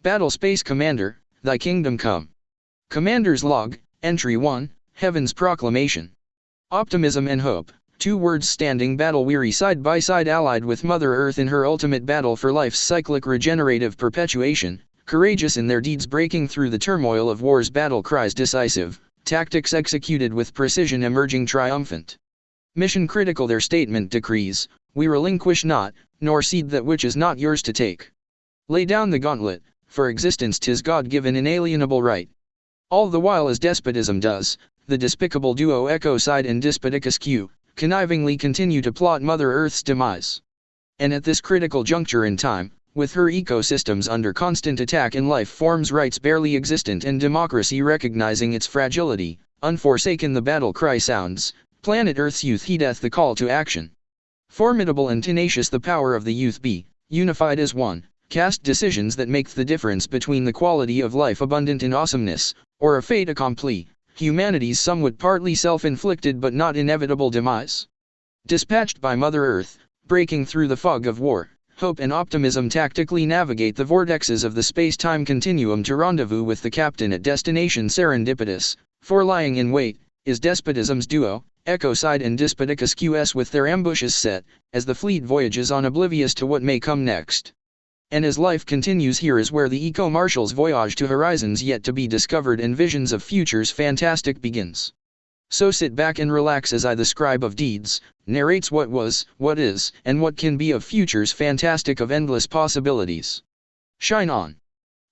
Battle Space Commander, Thy Kingdom Come. Commander's Log, Entry 1, Heaven's Proclamation. Optimism and hope, 2 words standing battle-weary side by side allied with Mother Earth in her ultimate battle for life's cyclic regenerative perpetuation, courageous in their deeds breaking through the turmoil of war's battle cries decisive, tactics executed with precision emerging triumphant. Mission critical their statement decrees, we relinquish not, nor cede that which is not yours to take. Lay down the gauntlet, for existence 'tis God-given inalienable right. All the while as despotism does, the despicable duo Ecocide and Despoticus Q, connivingly continue to plot Mother Earth's demise. And at this critical juncture in time, with her ecosystems under constant attack and life forms rights barely existent and democracy recognizing its fragility, unforsaken the battle cry sounds, planet Earth's youth heedeth the call to action. Formidable and tenacious the power of the youth be, unified as one, cast decisions that make the difference between the quality of life abundant in awesomeness, or a fait accompli, humanity's somewhat partly self-inflicted but not inevitable demise. Dispatched by Mother Earth, breaking through the fog of war, hope and optimism tactically navigate the vortexes of the space-time continuum to rendezvous with the captain at destination serendipitous, for lying in wait, is despotism's duo, Ecocide and Despoticus QS with their ambushes set, as the fleet voyages on oblivious to what may come next. And as life continues here is where the eco-marshals voyage to horizons yet to be discovered and visions of futures fantastic begins. So sit back and relax as I the scribe of deeds, narrates what was, what is, and what can be of futures fantastic of endless possibilities. Shine on.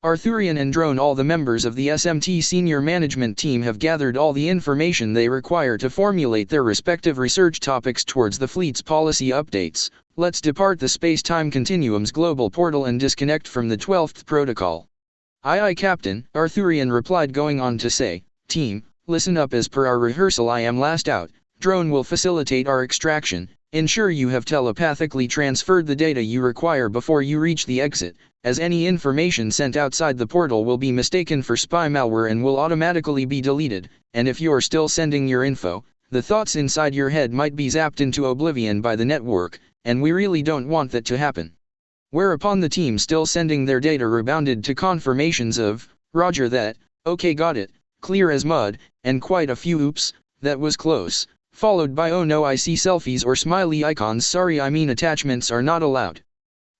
Arthurian and Drone. All the members of the SMT senior management team have gathered all the information they require to formulate their respective research topics towards the fleet's policy updates. Let's depart the space-time continuum's global portal and disconnect from the 12th protocol. Aye, Captain, Arthurian replied, going on to say, Team, listen up. As per our rehearsal, I am last out. Drone will facilitate our extraction. Ensure you have telepathically transferred the data you require before you reach the exit, as any information sent outside the portal will be mistaken for spy malware and will automatically be deleted, and if you're still sending your info, the thoughts inside your head might be zapped into oblivion by the network, and we really don't want that to happen. Whereupon the team still sending their data rebounded to confirmations of, Roger that, okay got it, clear as mud, and quite a few oops, that was close, followed by oh no I see selfies or smiley icons, sorry I mean attachments are not allowed.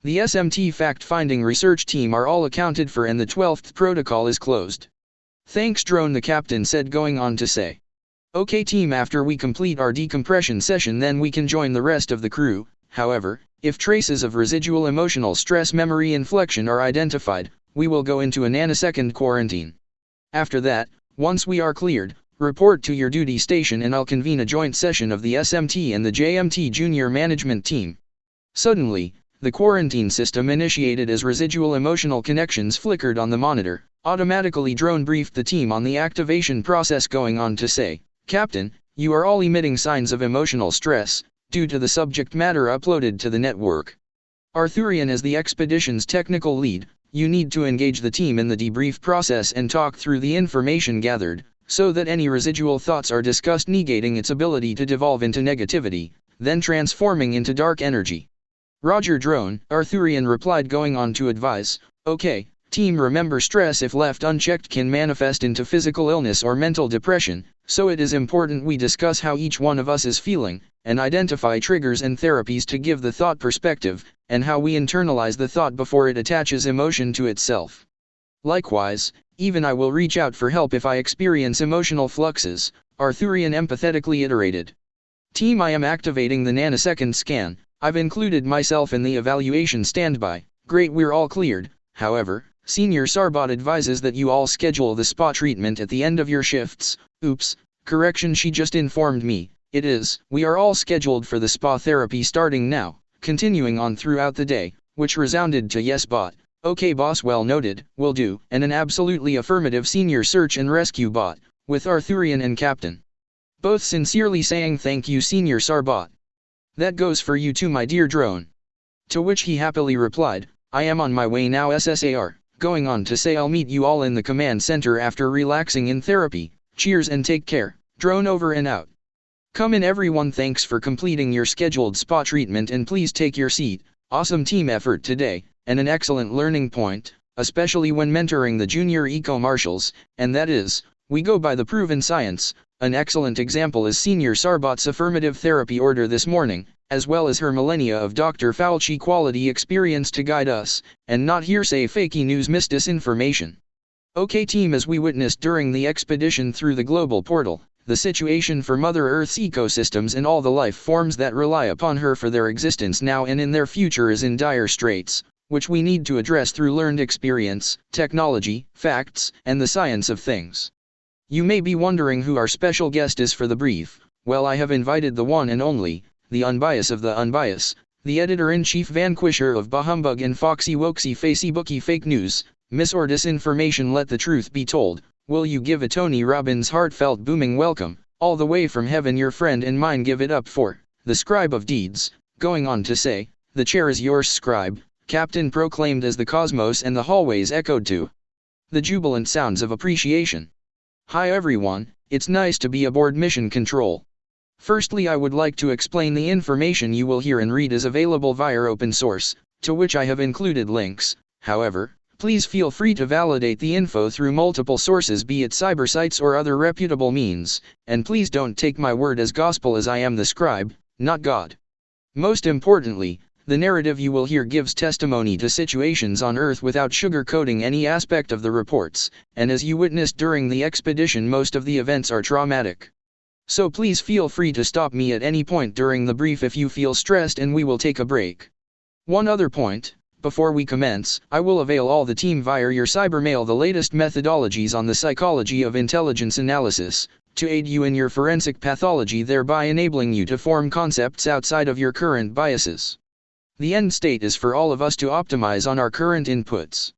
The SMT fact-finding research team are all accounted for and the 12th protocol is closed. Thanks Drone, the captain said, going on to say. Okay team, after we complete our decompression session then we can join the rest of the crew. However, if traces of residual emotional stress memory inflection are identified, we will go into a nanosecond quarantine. After that, once we are cleared, report to your duty station and I'll convene a joint session of the SMT and the JMT junior management team. Suddenly, the quarantine system initiated as residual emotional connections flickered on the monitor. Automatically Drone briefed the team on the activation process, going on to say, Captain, you are all emitting signs of emotional stress, due to the subject matter uploaded to the network. Arthurian, as the expedition's technical lead, you need to engage the team in the debrief process and talk through the information gathered, so that any residual thoughts are discussed, negating its ability to devolve into negativity, then transforming into dark energy. Roger Drone, Arthurian replied, going on to advise, okay, team, remember stress if left unchecked can manifest into physical illness or mental depression, so it is important we discuss how each one of us is feeling, and identify triggers and therapies to give the thought perspective, and how we internalize the thought before it attaches emotion to itself. Likewise, even I will reach out for help if I experience emotional fluxes, Arthurian empathetically iterated. Team, I am activating the nanosecond scan. I've included myself in the evaluation standby. Great, we're all cleared. However, Senior Sarbot advises that you all schedule the spa treatment at the end of your shifts. Oops, correction, she just informed me. It is, we are all scheduled for the spa therapy starting now, continuing on throughout the day, which resounded to yes bot. Okay boss, well noted, will do, and an absolutely affirmative senior search and rescue bot, with Arthurian and Captain both sincerely saying thank you Senior Sarbot. That goes for you too my dear Drone. To which he happily replied, I am on my way now SSAR, going on to say I'll meet you all in the command center after relaxing in therapy. Cheers and take care. Drone over and out. Come in everyone, thanks for completing your scheduled spa treatment and please take your seat. Awesome team effort today, and an excellent learning point. especially when mentoring the junior eco-marshals, and that is, we go by the proven science. An excellent example is Senior Sarbot's affirmative therapy order this morning, as well as her millennia of Dr. Fauci quality experience to guide us, and not hearsay fakey news misinformation. OK team, as we witnessed during the expedition through the global portal, the situation for Mother Earth's ecosystems and all the life forms that rely upon her for their existence now and in their future is in dire straits, which we need to address through learned experience, technology, facts, and the science of things. You may be wondering who our special guest is for the brief. Well, I have invited the one and only, the unbiased of the unbiased, the editor-in-chief vanquisher of Bahumbug and Foxy Wokesy Facebooky fake news, mis or disinformation. Let the truth be told. Will you give a Tony Robbins heartfelt booming welcome, all the way from heaven? Your friend and mine. Give it up for the scribe of deeds, going on to say, the chair is yours, scribe, Captain proclaimed as the cosmos and the hallways echoed to the jubilant sounds of appreciation. Hi everyone, it's nice to be aboard Mission Control. Firstly, I would like to explain the information you will hear and read is available via open source, to which I have included links. However, please feel free to validate the info through multiple sources, be it cyber sites or other reputable means, and please don't take my word as gospel, as I am the scribe, not God. Most importantly, the narrative you will hear gives testimony to situations on Earth without sugarcoating any aspect of the reports, and as you witnessed during the expedition, most of the events are traumatic. So please feel free to stop me at any point during the brief if you feel stressed, and we will take a break. One other point, before we commence, I will avail all the team via your cybermail the latest methodologies on the psychology of intelligence analysis, to aid you in your forensic pathology, thereby enabling you to form concepts outside of your current biases. The end state is for all of us to optimize on our current inputs.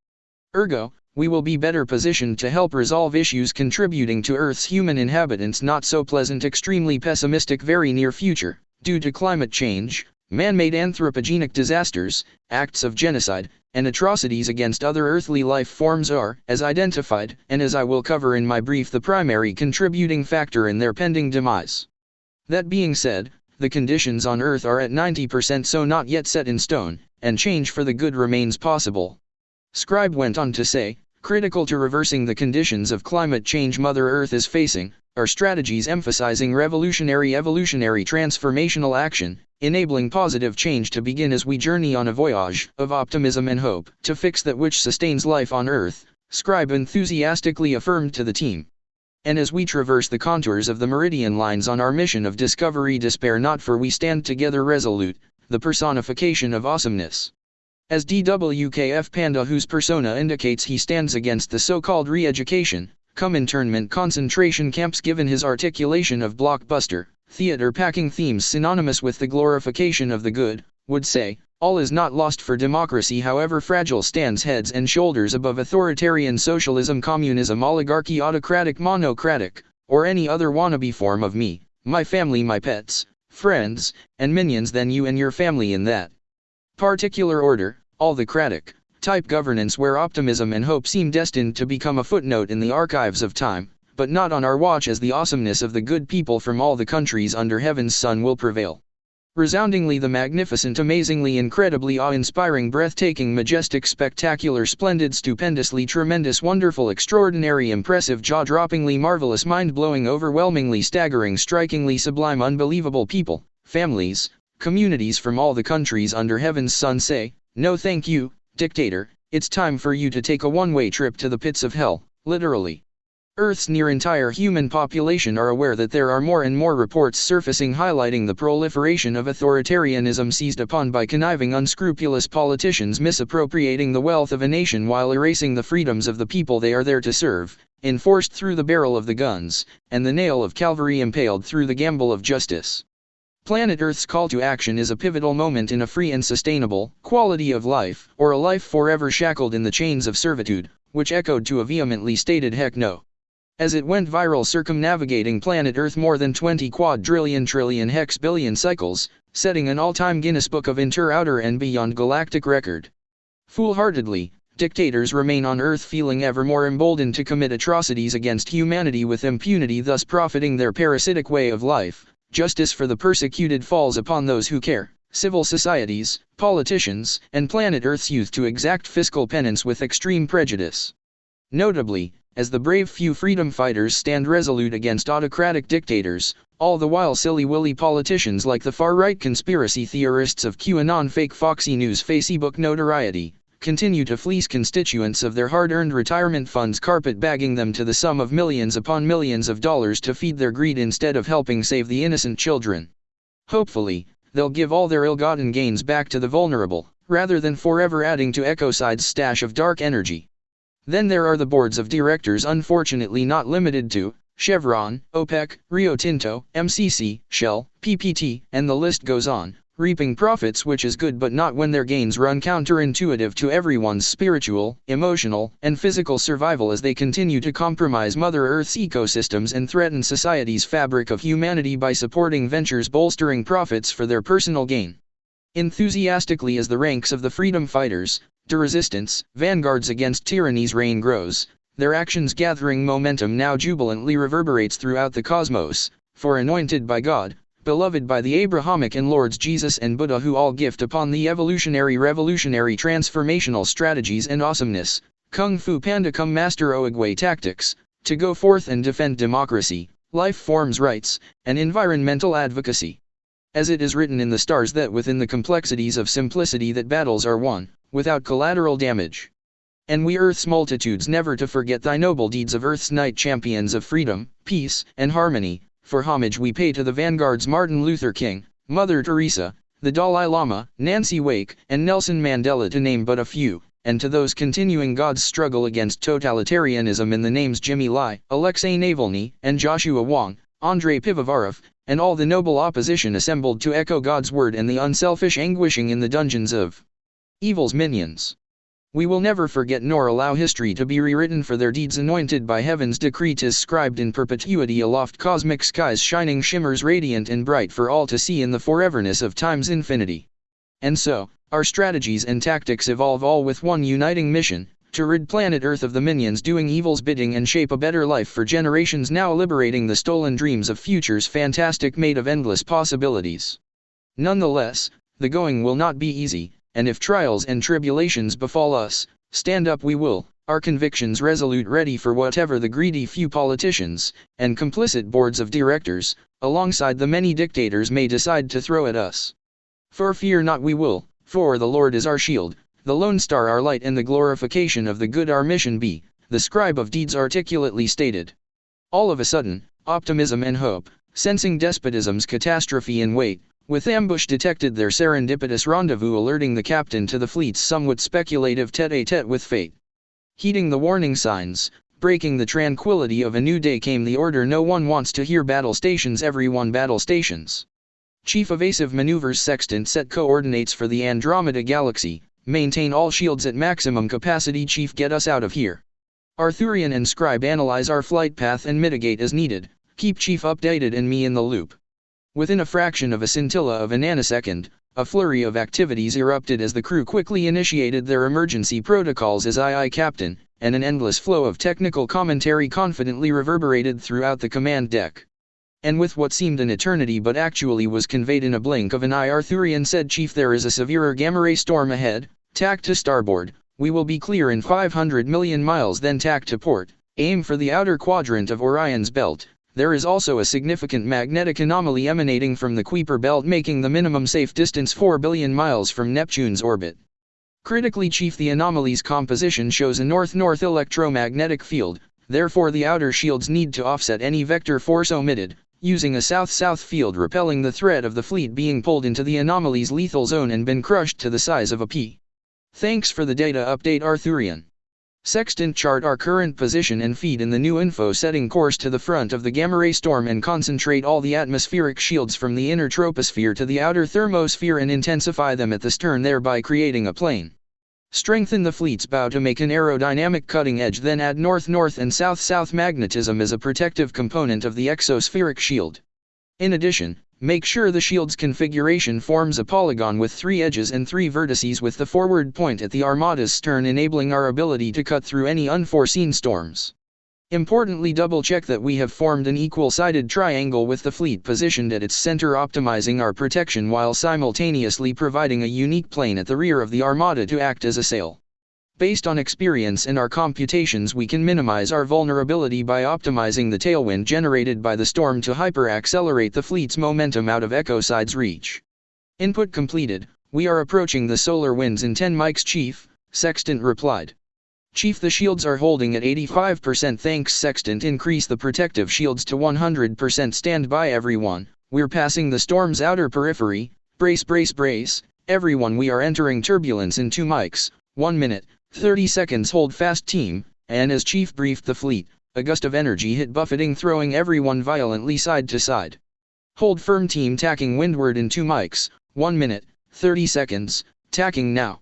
Ergo, we will be better positioned to help resolve issues contributing to Earth's human inhabitants' not so pleasant, extremely pessimistic very near future, due to climate change, man-made anthropogenic disasters, acts of genocide, and atrocities against other earthly life forms are, as identified, and as I will cover in my brief, the primary contributing factor in their pending demise. That being said, the conditions on Earth are at 90% so not yet set in stone, and change for the good remains possible. Scribe went on to say, critical to reversing the conditions of climate change Mother Earth is facing, are strategies emphasizing revolutionary evolutionary transformational action, enabling positive change to begin as we journey on a voyage of optimism and hope to fix that which sustains life on Earth, Scribe enthusiastically affirmed to the team. And as we traverse the contours of the meridian lines on our mission of discovery, despair not, for we stand together resolute, the personification of awesomeness. As DWKF Panda, whose persona indicates he stands against the so-called re-education, cum internment concentration camps, given his articulation of blockbuster, theater-packing themes synonymous with the glorification of the good, would say, all is not lost, for democracy, however fragile, stands heads and shoulders above authoritarian socialism, communism, oligarchy, autocratic, monocratic, or any other wannabe form of me, my family, my pets, friends, and minions, than you and your family in that particular order, all the cratic type governance where optimism and hope seem destined to become a footnote in the archives of time, but not on our watch, as the awesomeness of the good people from all the countries under heaven's sun will prevail. Resoundingly the magnificent, amazingly, incredibly awe-inspiring, breathtaking, majestic, spectacular, splendid, stupendously, tremendous, wonderful, extraordinary, impressive, jaw-droppingly, marvelous, mind-blowing, overwhelmingly, staggering, strikingly sublime, unbelievable people, families, communities from all the countries under heaven's sun say, no thank you, dictator, it's time for you to take a one-way trip to the pits of hell, literally. Earth's near entire human population are aware that there are more and more reports surfacing highlighting the proliferation of authoritarianism seized upon by conniving, unscrupulous politicians misappropriating the wealth of a nation while erasing the freedoms of the people they are there to serve, enforced through the barrel of the guns, and the nail of Calvary impaled through the gamble of justice. Planet Earth's call to action is a pivotal moment in a free and sustainable quality of life, or a life forever shackled in the chains of servitude, which echoed to a vehemently stated heck no. As it went viral, circumnavigating planet Earth more than 20 quadrillion trillion hex billion cycles, setting an all-time Guinness Book of Inter-Outer and Beyond galactic record. Foolhardily, dictators remain on Earth, feeling ever more emboldened to commit atrocities against humanity with impunity, thus profiting their parasitic way of life. Justice for the persecuted falls upon those who care, civil societies, politicians, and planet Earth's youth to exact fiscal penance with extreme prejudice. Notably, as the brave few freedom fighters stand resolute against autocratic dictators, all the while silly-willy politicians like the far-right conspiracy theorists of QAnon fake Foxy News Facebook notoriety, continue to fleece constituents of their hard-earned retirement funds, carpet-bagging them to the sum of millions upon millions of dollars to feed their greed instead of helping save the innocent children. Hopefully, they'll give all their ill-gotten gains back to the vulnerable, rather than forever adding to Ecocide's stash of dark energy. Then there are the boards of directors, unfortunately not limited to Chevron, OPEC, Rio Tinto, MCC, Shell, PPT, and the list goes on, reaping profits, which is good but not when their gains run counterintuitive to everyone's spiritual, emotional, and physical survival as they continue to compromise Mother Earth's ecosystems and threaten society's fabric of humanity by supporting ventures bolstering profits for their personal gain. Enthusiastically as the ranks of the freedom fighters, to resistance, vanguards against tyranny's reign grows, their actions gathering momentum now jubilantly reverberates throughout the cosmos, for anointed by God, beloved by the Abrahamic and Lords Jesus and Buddha, who all gift upon the evolutionary revolutionary transformational strategies and awesomeness, Kung Fu Panda come Master Oogway tactics, to go forth and defend democracy, life forms rights, and environmental advocacy. As it is written in the stars that within the complexities of simplicity that battles are won, without collateral damage. And we Earth's multitudes never to forget thy noble deeds of Earth's knight champions of freedom, peace, and harmony, for homage we pay to the vanguards Martin Luther King, Mother Teresa, the Dalai Lama, Nancy Wake, and Nelson Mandela, to name but a few, and to those continuing God's struggle against totalitarianism in the names Jimmy Lai, Alexei Navalny, and Joshua Wong, Andrei Pivovarov, and all the noble opposition assembled to echo God's word and the unselfish anguishing in the dungeons of evil's minions. We will never forget nor allow history to be rewritten for their deeds anointed by heaven's decree. 'Tis scribed in perpetuity aloft cosmic skies, shining shimmers radiant and bright for all to see in the foreverness of time's infinity. And so, our strategies and tactics evolve all with one uniting mission, to rid planet Earth of the minions doing evil's bidding and shape a better life for generations now, liberating the stolen dreams of futures fantastic made of endless possibilities. Nonetheless, the going will not be easy, and if trials and tribulations befall us, stand up we will, our convictions resolute, ready for whatever the greedy few politicians, and complicit boards of directors, alongside the many dictators may decide to throw at us. For fear not we will, for the Lord is our shield, the lone star our light, and the glorification of the good our mission be, the scribe of deeds articulately stated. All of a sudden, optimism and hope, sensing despotism's catastrophe in wait, with ambush detected their serendipitous rendezvous, alerting the captain to the fleet's somewhat speculative tete-a-tete with fate. Heeding the warning signs, breaking the tranquility of a new day, came the order no one wants to hear: battle stations everyone, battle stations. Chief evasive maneuvers sextant set coordinates for the Andromeda Galaxy, maintain all shields at maximum capacity. Chief, get us out of here. Arthurian and scribe analyze our flight path and mitigate as needed, keep Chief updated and me in the loop. Within a fraction of a scintilla of a nanosecond, a flurry of activities erupted as the crew quickly initiated their emergency protocols as aye Captain, and an endless flow of technical commentary confidently reverberated throughout the command deck. And with what seemed an eternity but actually was conveyed in a blink of an eye, Arthurian said, Chief, there is a severer gamma-ray storm ahead, tack to starboard, we will be clear in 500 million miles, then tack to port, aim for the outer quadrant of Orion's belt. There is also a significant magnetic anomaly emanating from the Kuiper belt, making the minimum safe distance 4 billion miles from Neptune's orbit. Critically, Chief, the anomaly's composition shows a north-north electromagnetic field, therefore the outer shields need to offset any vector force omitted, using a south-south field repelling the threat of the fleet being pulled into the anomaly's lethal zone and been crushed to the size of a pea. Thanks for the data update, Arthurian. Sextant, chart our current position and feed in the new info, setting course to the front of the gamma-ray storm and concentrate all the atmospheric shields from the inner troposphere to the outer thermosphere and intensify them at the stern, thereby creating a plane. Strengthen the fleet's bow to make an aerodynamic cutting edge, then add north-north and south-south magnetism as a protective component of the exospheric shield. In addition, make sure the shield's configuration forms a polygon with 3 edges and 3 vertices, with the forward point at the Armada's stern, enabling our ability to cut through any unforeseen storms. Importantly, double-check that we have formed an equal-sided triangle with the fleet positioned at its center, optimizing our protection while simultaneously providing a unique plane at the rear of the Armada to act as a sail. Based on experience and our computations, we can minimize our vulnerability by optimizing the tailwind generated by the storm to hyper-accelerate the fleet's momentum out of Echoside's reach. Input completed. We are approaching the solar winds in 10 mics, Chief, Sextant replied. Chief, the shields are holding at 85%. Thanks, Sextant. Increase the protective shields to 100%. Stand by, everyone. We're passing the storm's outer periphery. Brace, brace, brace. Everyone, we are entering turbulence in 2 mics. 1 minute, 30 seconds. Hold fast, team. And as Chief briefed the fleet, a gust of energy hit, buffeting, throwing everyone violently side to side. Hold firm, team. Tacking windward in 2 mics. 1 minute, 30 seconds. Tacking now.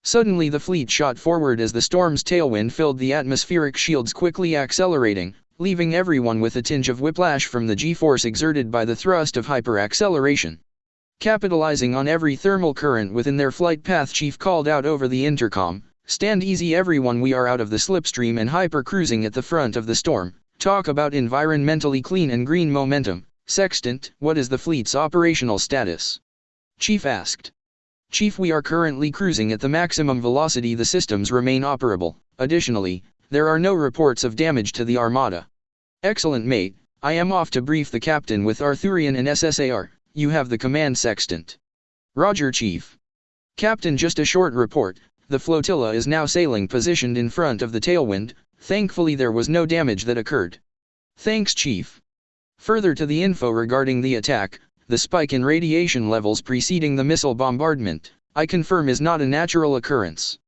Suddenly the fleet shot forward as the storm's tailwind filled the atmospheric shields, quickly accelerating, leaving everyone with a tinge of whiplash from the g-force exerted by the thrust of hyperacceleration. Capitalizing on every thermal current within their flight path, Chief called out over the intercom, "Stand easy, everyone. We are out of the slipstream and hyper-cruising at the front of the storm. Talk about environmentally clean and green momentum. Sextant, what is the fleet's operational status?" Chief asked. Chief, we are currently cruising at the maximum velocity. The systems remain operable. Additionally, there are no reports of damage to the Armada. Excellent, mate. I am off to brief the captain with Arthurian and SSAR. You have the command, Sextant. Roger, Chief. Captain, just a short report. The flotilla is now sailing positioned in front of the tailwind. Thankfully there was no damage that occurred. Thanks, Chief. Further to the info regarding the attack, the spike in radiation levels preceding the missile bombardment, I confirm, is not a natural occurrence.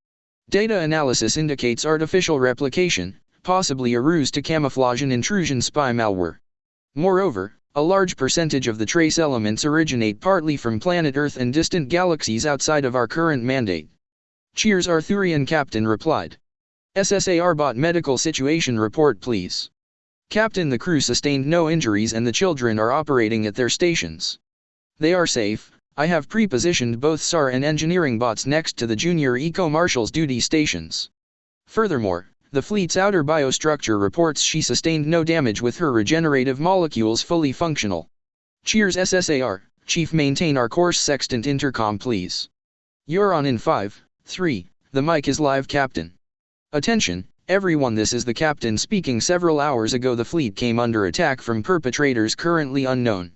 Data analysis indicates artificial replication, possibly a ruse to camouflage an intrusion spy malware. Moreover, a large percentage of the trace elements originate partly from planet Earth and distant galaxies outside of our current mandate. Cheers, Arthurian captain replied. SSAR bot medical situation report, please. Captain, the crew sustained no injuries and the children are operating at their stations. They are safe. I have pre-positioned both SAR and engineering bots next to the junior eco-marshal's duty stations. Furthermore, the fleet's outer biostructure reports she sustained no damage with her regenerative molecules fully functional. Cheers, SSAR. Chief, maintain our course. Sextant, intercom please. You're on in 5, 3, the mic is live, Captain. Attention, everyone, this is the captain speaking. Several hours ago the fleet came under attack from perpetrators currently unknown.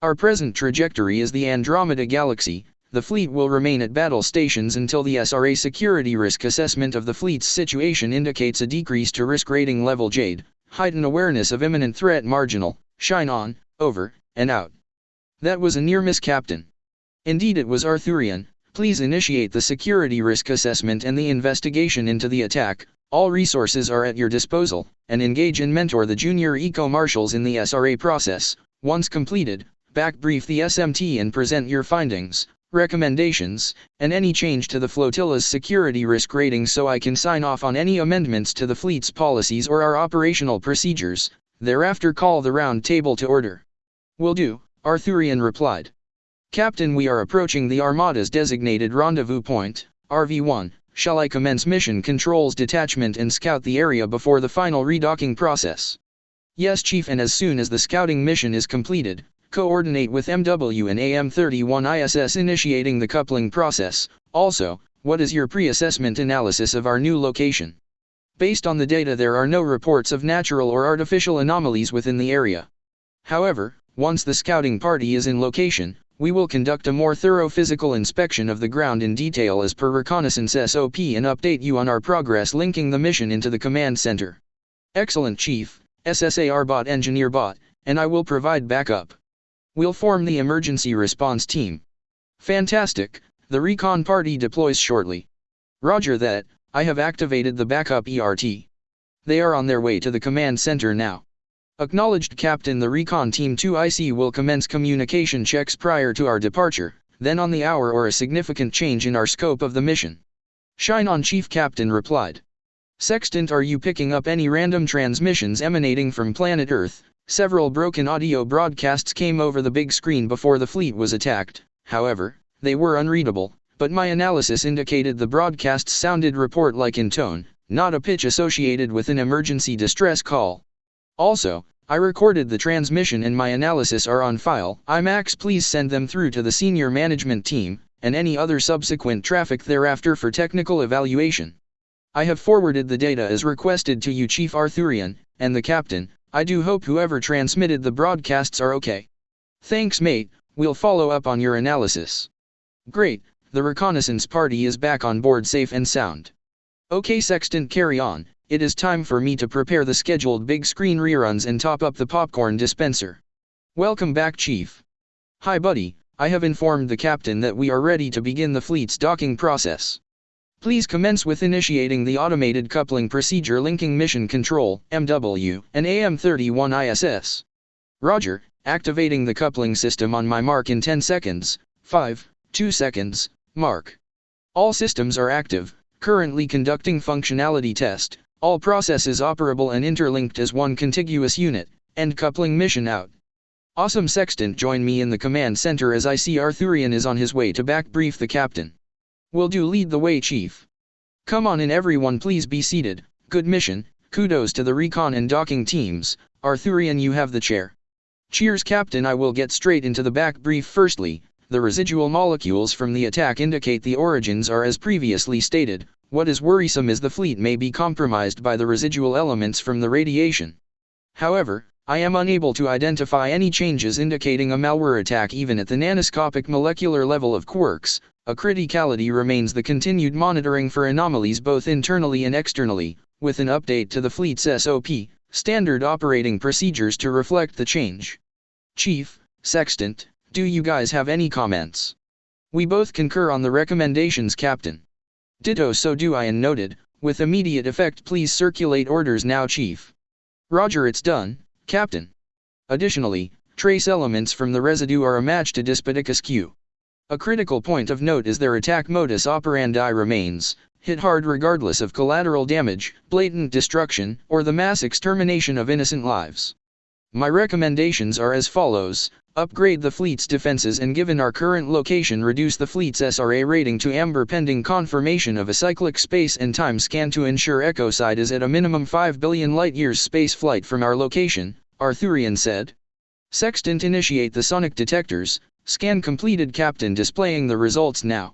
Our present trajectory is the Andromeda Galaxy. The fleet will remain at battle stations until the SRA security risk assessment of the fleet's situation indicates a decrease to risk rating level Jade. Heighten awareness of imminent threat marginal. Shine on, over, and out. That was a near miss, Captain. Indeed it was, Arthurian. Please initiate the security risk assessment and the investigation into the attack. All resources are at your disposal, and engage and mentor the junior eco-marshals in the SRA process. Once completed, back-brief the SMT and present your findings, recommendations, and any change to the flotilla's security risk rating so I can sign off on any amendments to the fleet's policies or our operational procedures. Thereafter call the round table to order. Will do, Arthurian replied. Captain, we are approaching the Armada's designated rendezvous point, RV-1. Shall I commence mission controls detachment and scout the area before the final redocking process? Yes, Chief, and as soon as the scouting mission is completed, coordinate with MW and AM31 ISS initiating the coupling process. Also, what is your pre-assessment analysis of our new location? Based on the data, there are no reports of natural or artificial anomalies within the area. However, once the scouting party is in location, we will conduct a more thorough physical inspection of the ground in detail as per reconnaissance SOP and update you on our progress linking the mission into the command center. Excellent, Chief, SSAR bot, engineer bot, and I will provide backup. We'll form the emergency response team. Fantastic, the recon party deploys shortly. Roger that, I have activated the backup ERT. They are on their way to the command center now. Acknowledged, Captain. The recon team 2IC will commence communication checks prior to our departure, then on the hour or a significant change in our scope of the mission. Shine on, Chief, Captain replied. Sextant, are you picking up any random transmissions emanating from planet Earth? Several broken audio broadcasts came over the big screen before the fleet was attacked. However, they were unreadable, but my analysis indicated the broadcasts sounded report-like in tone. not a pitch associated with an emergency distress call. Also, I recorded the transmission and my analysis are on file. IMAX, please send them through to the senior management team, and any other subsequent traffic thereafter for technical evaluation. I have forwarded the data as requested to you, Chief Arthurian, and the Captain. I do hope whoever transmitted the broadcasts are okay. Thanks, mate, we'll follow up on your analysis. Great, the reconnaissance party is back on board safe and sound. Okay Sextant, carry on, it is time for me to prepare the scheduled big screen reruns and top up the popcorn dispenser. Welcome back, Chief. Hi buddy, I have informed the Captain that we are ready to begin the fleet's docking process. Please commence with initiating the automated coupling procedure linking Mission Control, MW, and AM-31 ISS. Roger, activating the coupling system on my mark in 10 seconds, 5, 2 seconds, mark. All systems are active, currently conducting functionality test, all processes operable and interlinked as one contiguous unit, end coupling mission out. Awesome Sextant, join me in the command center as I see Arthurian is on his way to back brief the Captain. Will do, lead the way, Chief. Come on in everyone, please be seated. Good mission, kudos to the recon and docking teams. Arthurian, you have the chair. Cheers, Captain. I will get straight into the back brief. Firstly, the residual molecules from the attack indicate the origins are as previously stated. What is worrisome is the fleet may be compromised by the residual elements from the radiation. However, I am unable to identify any changes indicating a malware attack even at the nanoscopic molecular level of quirks. A criticality remains the continued monitoring for anomalies both internally and externally, with an update to the fleet's SOP, standard operating procedures to reflect the change. Chief, Sextant, do you guys have any comments? We both concur on the recommendations, Captain. Ditto, so do I, and noted, with immediate effect. Please circulate orders now, Chief. Roger, it's done, Captain. Additionally, trace elements from the residue are a match to Dispidicus Q. A critical point of note is their attack modus operandi remains, hit hard regardless of collateral damage, blatant destruction, or the mass extermination of innocent lives. My recommendations are as follows: upgrade the fleet's defenses and, given our current location, reduce the fleet's SRA rating to amber pending confirmation of a cyclic space and time scan to ensure ecocide is at a minimum 5 billion light-years space flight from our location, Arthurian said. Sextant, initiate the sonic detectors. Scan completed, Captain, displaying the results now.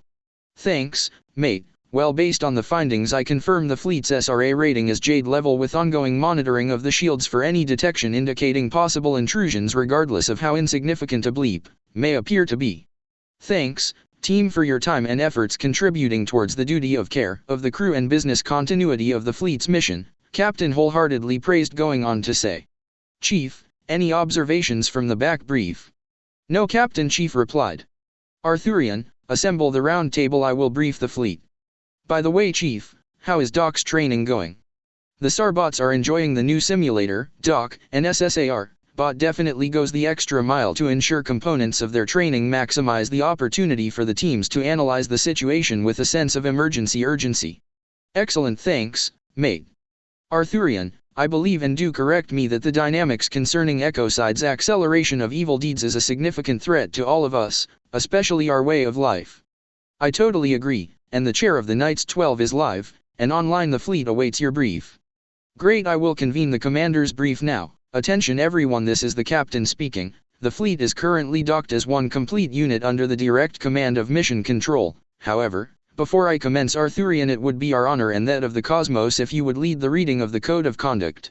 Thanks, mate. Well, based on the findings, I confirm the fleet's SRA rating is Jade level with ongoing monitoring of the shields for any detection indicating possible intrusions regardless of how insignificant a bleep may appear to be. Thanks, team, for your time and efforts contributing towards the duty of care of the crew and business continuity of the fleet's mission, Captain wholeheartedly praised, going on to say. Chief, any observations from the back brief? No, Captain, Chief replied. Arthurian, assemble the round table, I will brief the fleet. By the way, Chief, how is Doc's training going? The Sarbots are enjoying the new simulator. Doc, and SSAR bot definitely goes the extra mile to ensure components of their training maximize the opportunity for the teams to analyze the situation with a sense of urgency. Excellent, thanks, mate. Arthurian, I believe, and do correct me, that the dynamics concerning ecocide's acceleration of evil deeds is a significant threat to all of us, especially our way of life. I totally agree, and the chair of the Knights 12 is live, and online. The fleet awaits your brief. Great, I will convene the commander's brief now. Attention everyone, this is the Captain speaking. The fleet is currently docked as one complete unit under the direct command of Mission Control. However, before I commence, Arthurian, it would be our honor and that of the cosmos if you would lead the reading of the Code of Conduct.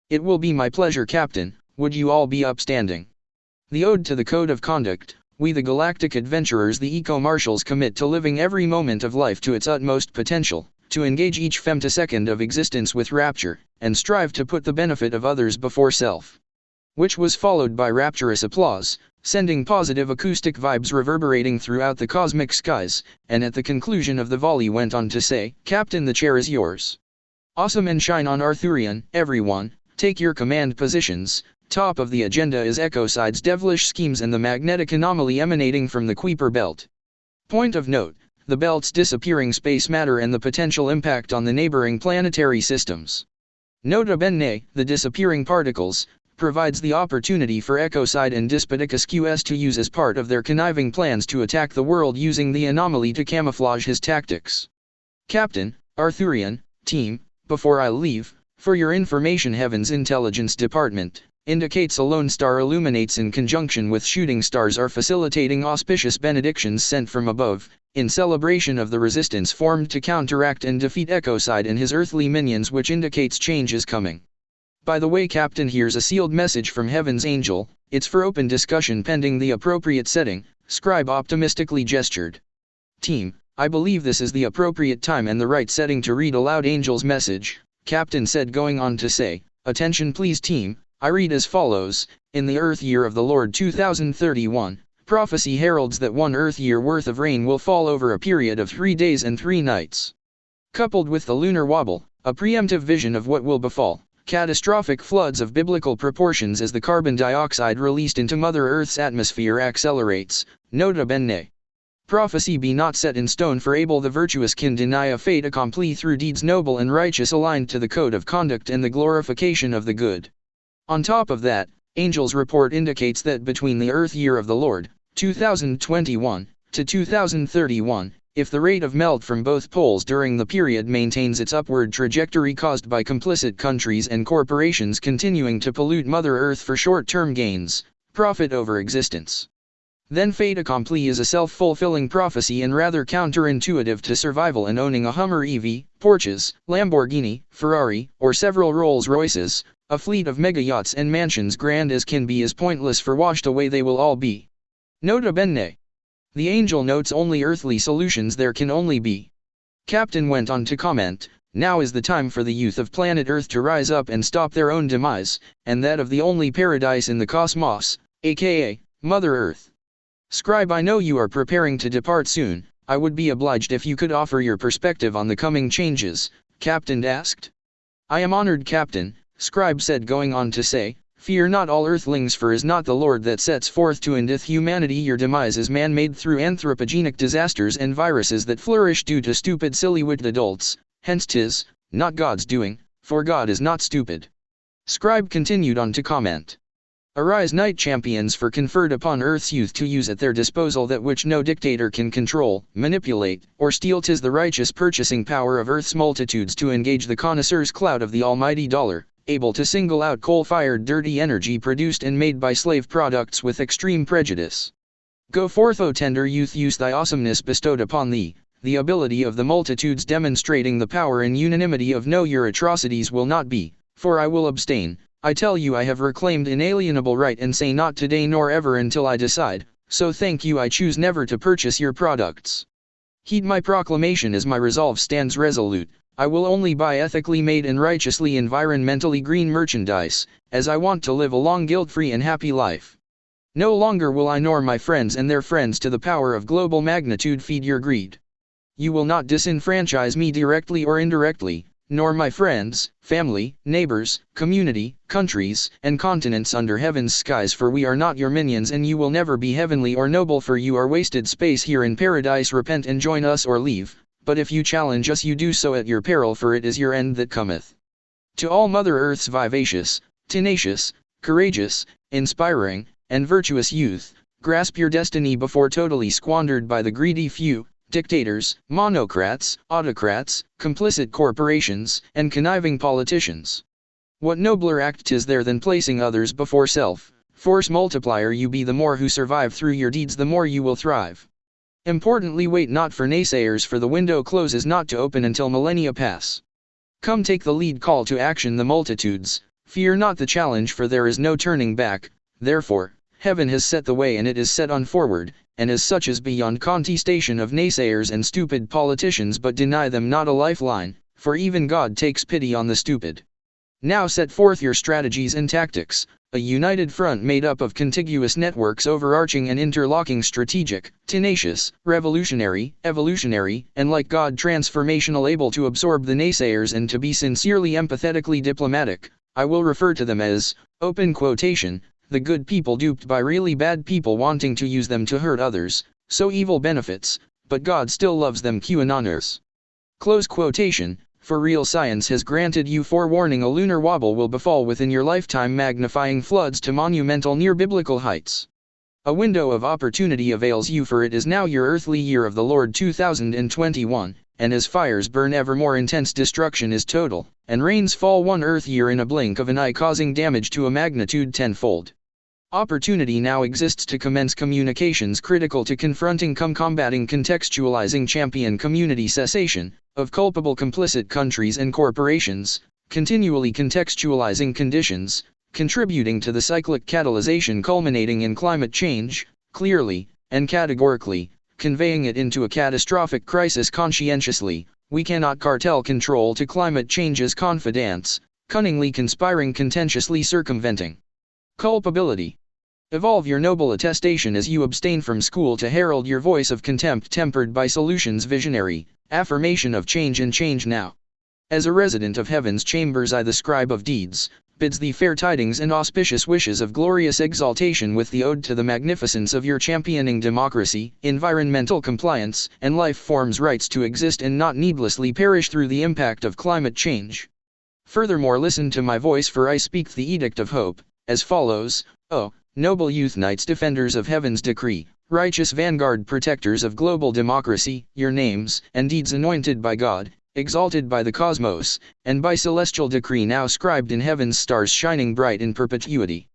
It will be my pleasure, Captain. Would you all be upstanding? The Ode to the Code of Conduct. We, the galactic adventurers, the eco-marshals, commit to living every moment of life to its utmost potential, to engage each femtosecond of existence with rapture, and strive to put the benefit of others before self. Which was followed by rapturous applause, sending positive acoustic vibes reverberating throughout the cosmic skies, and at the conclusion of the volley went on to say, Captain, the chair is yours. Awesome, and shine on, Arthurian. Everyone, take your command positions. Top of the agenda is ecocide's devilish schemes and the magnetic anomaly emanating from the Kuiper belt. Point of note, the belt's disappearing space matter and the potential impact on the neighboring planetary systems. Nota bene, the disappearing particles provides the opportunity for ecocide and Dispidicus QS to use as part of their conniving plans to attack the world using the anomaly to camouflage his tactics. Captain, Arthurian, team, Before I leave, for your information, Heaven's Intelligence Department indicates a lone star illuminates in conjunction with shooting stars are facilitating auspicious benedictions sent from above, in celebration of the resistance formed to counteract and defeat Ecocide and his earthly minions, which indicates change is coming. By the way, Captain, here's a sealed message from Heaven's Angel, it's for open discussion pending the appropriate setting, Scribe optimistically gestured. Team, I believe this is the appropriate time and the right setting to read aloud Angel's message, Captain said, going on to say, attention please team, I read as follows, in the Earth year of the Lord 2031, prophecy heralds that 1 Earth year worth of rain will fall over a period of 3 days and 3 nights. Coupled with the lunar wobble, a preemptive vision of what will befall, catastrophic floods of biblical proportions as the carbon dioxide released into Mother Earth's atmosphere accelerates, nota bene. Prophecy be not set in stone, for Abel the virtuous can deny a fait accompli through deeds noble and righteous aligned to the code of conduct and the glorification of the good. On top of that, Angel's report indicates that between the Earth year of the Lord, 2021, to 2031, if the rate of melt from both poles during the period maintains its upward trajectory caused by complicit countries and corporations continuing to pollute Mother Earth for short-term gains, profit over existence, then fait accompli is a self-fulfilling prophecy and rather counterintuitive to survival, and owning a Hummer EV, Porsches, Lamborghini, Ferrari, or several Rolls-Royces, a fleet of mega-yachts and mansions grand as can be is pointless, for washed away they will all be. Nota bene. The Angel notes only earthly solutions there can only be. Captain went on to comment, now is the time for the youth of planet Earth to rise up and stop their own demise, and that of the only paradise in the cosmos, aka, Mother Earth. Scribe, I know you are preparing to depart soon, I would be obliged if you could offer your perspective on the coming changes, Captain asked. I am honored, Captain, Scribe said, going on to say, fear not all earthlings, for is not the Lord that sets forth to endeth humanity. Your demise is man-made through anthropogenic disasters and viruses that flourish due to stupid silly-witted adults, hence 'tis not God's doing, for God is not stupid. Scribe continued on to comment. Arise, night champions, for conferred upon Earth's youth to use at their disposal that which no dictator can control, manipulate, or steal. 'Tis the righteous purchasing power of Earth's multitudes to engage the connoisseur's clout of the almighty dollar, able to single out coal-fired dirty energy produced and made by slave products with extreme prejudice. Go forth, O tender youth, use thy awesomeness bestowed upon thee, the ability of the multitudes demonstrating the power and unanimity of no, your atrocities will not be, for I will abstain. I tell you I have reclaimed inalienable right and say not today nor ever until I decide, so thank you I choose never to purchase your products. Heed my proclamation as my resolve stands resolute, I will only buy ethically made and righteously environmentally green merchandise, as I want to live a long guilt-free and happy life. No longer will I nor my friends and their friends to the power of global magnitude feed your greed. You will not disenfranchise me directly or indirectly, nor my friends, family, neighbors, community, countries, and continents under heaven's skies, for we are not your minions and you will never be heavenly or noble, for you are wasted space here in paradise. Repent and join us or leave, but if you challenge us you do so at your peril, for it is your end that cometh. To all Mother Earth's vivacious, tenacious, courageous, inspiring, and virtuous youth, grasp your destiny before totally squandered by the greedy few, dictators, monocrats, autocrats, complicit corporations, and conniving politicians. What nobler act 'tis there than placing others before self? Force multiplier you be, the more who survive through your deeds the more you will thrive. Importantly, wait not for naysayers, for the window closes not to open until millennia pass. Come take the lead, call to action the multitudes, fear not the challenge, for there is no turning back. Therefore, heaven has set the way and it is set on forward, and as such is beyond contestation of naysayers and stupid politicians, but deny them not a lifeline, for even God takes pity on the stupid. Now set forth your strategies and tactics, a united front made up of contiguous networks, overarching and interlocking, strategic, tenacious, revolutionary, evolutionary, and like God transformational, able to absorb the naysayers and to be sincerely empathetically diplomatic. I will refer to them as, open quotation, the good people duped by really bad people wanting to use them to hurt others, so evil benefits, but God still loves them, QAnoners. Close quotation. For real science has granted you forewarning, a lunar wobble will befall within your lifetime, magnifying floods to monumental near biblical heights. A window of opportunity avails you, for it is now your earthly year of the Lord 2021, and as fires burn ever more intense, destruction is total, and rains fall one earth year in a blink of an eye, causing damage to a magnitude tenfold. Opportunity now exists to commence communications critical to confronting combating contextualizing champion community cessation of culpable complicit countries and corporations, continually contextualizing conditions, contributing to the cyclic catalyzation culminating in climate change, clearly, and categorically, conveying it into a catastrophic crisis conscientiously. We cannot cartel control to climate change's confidants, cunningly conspiring, contentiously circumventing culpability. Evolve your noble attestation as you abstain from school to herald your voice of contempt tempered by solutions visionary, affirmation of change and change now. As a resident of heaven's chambers, I, the scribe of deeds, bids thee fair tidings and auspicious wishes of glorious exaltation with the ode to the magnificence of your championing democracy, environmental compliance, and life forms' rights to exist and not needlessly perish through the impact of climate change. Furthermore, listen to my voice, for I speak the edict of hope, as follows: O noble youth knights, defenders of heaven's decree, righteous vanguard protectors of global democracy, your names and deeds anointed by God, exalted by the cosmos, and by celestial decree now scribed in heaven's stars shining bright in perpetuity.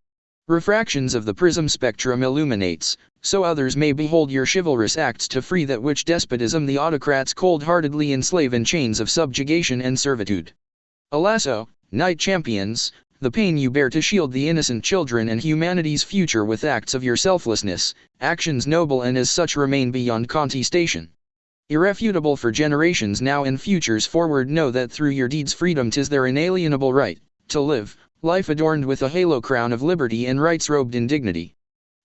Refractions of the prism spectrum illuminates, so others may behold your chivalrous acts to free that which despotism the autocrats cold-heartedly enslave in chains of subjugation and servitude. Alas, O knight champions, the pain you bear to shield the innocent children and humanity's future with acts of your selflessness, actions noble and as such remain beyond contestation. Irrefutable for generations now and futures forward, know that through your deeds freedom 'tis their inalienable right, to live, life adorned with a halo crown of liberty and rights robed in dignity.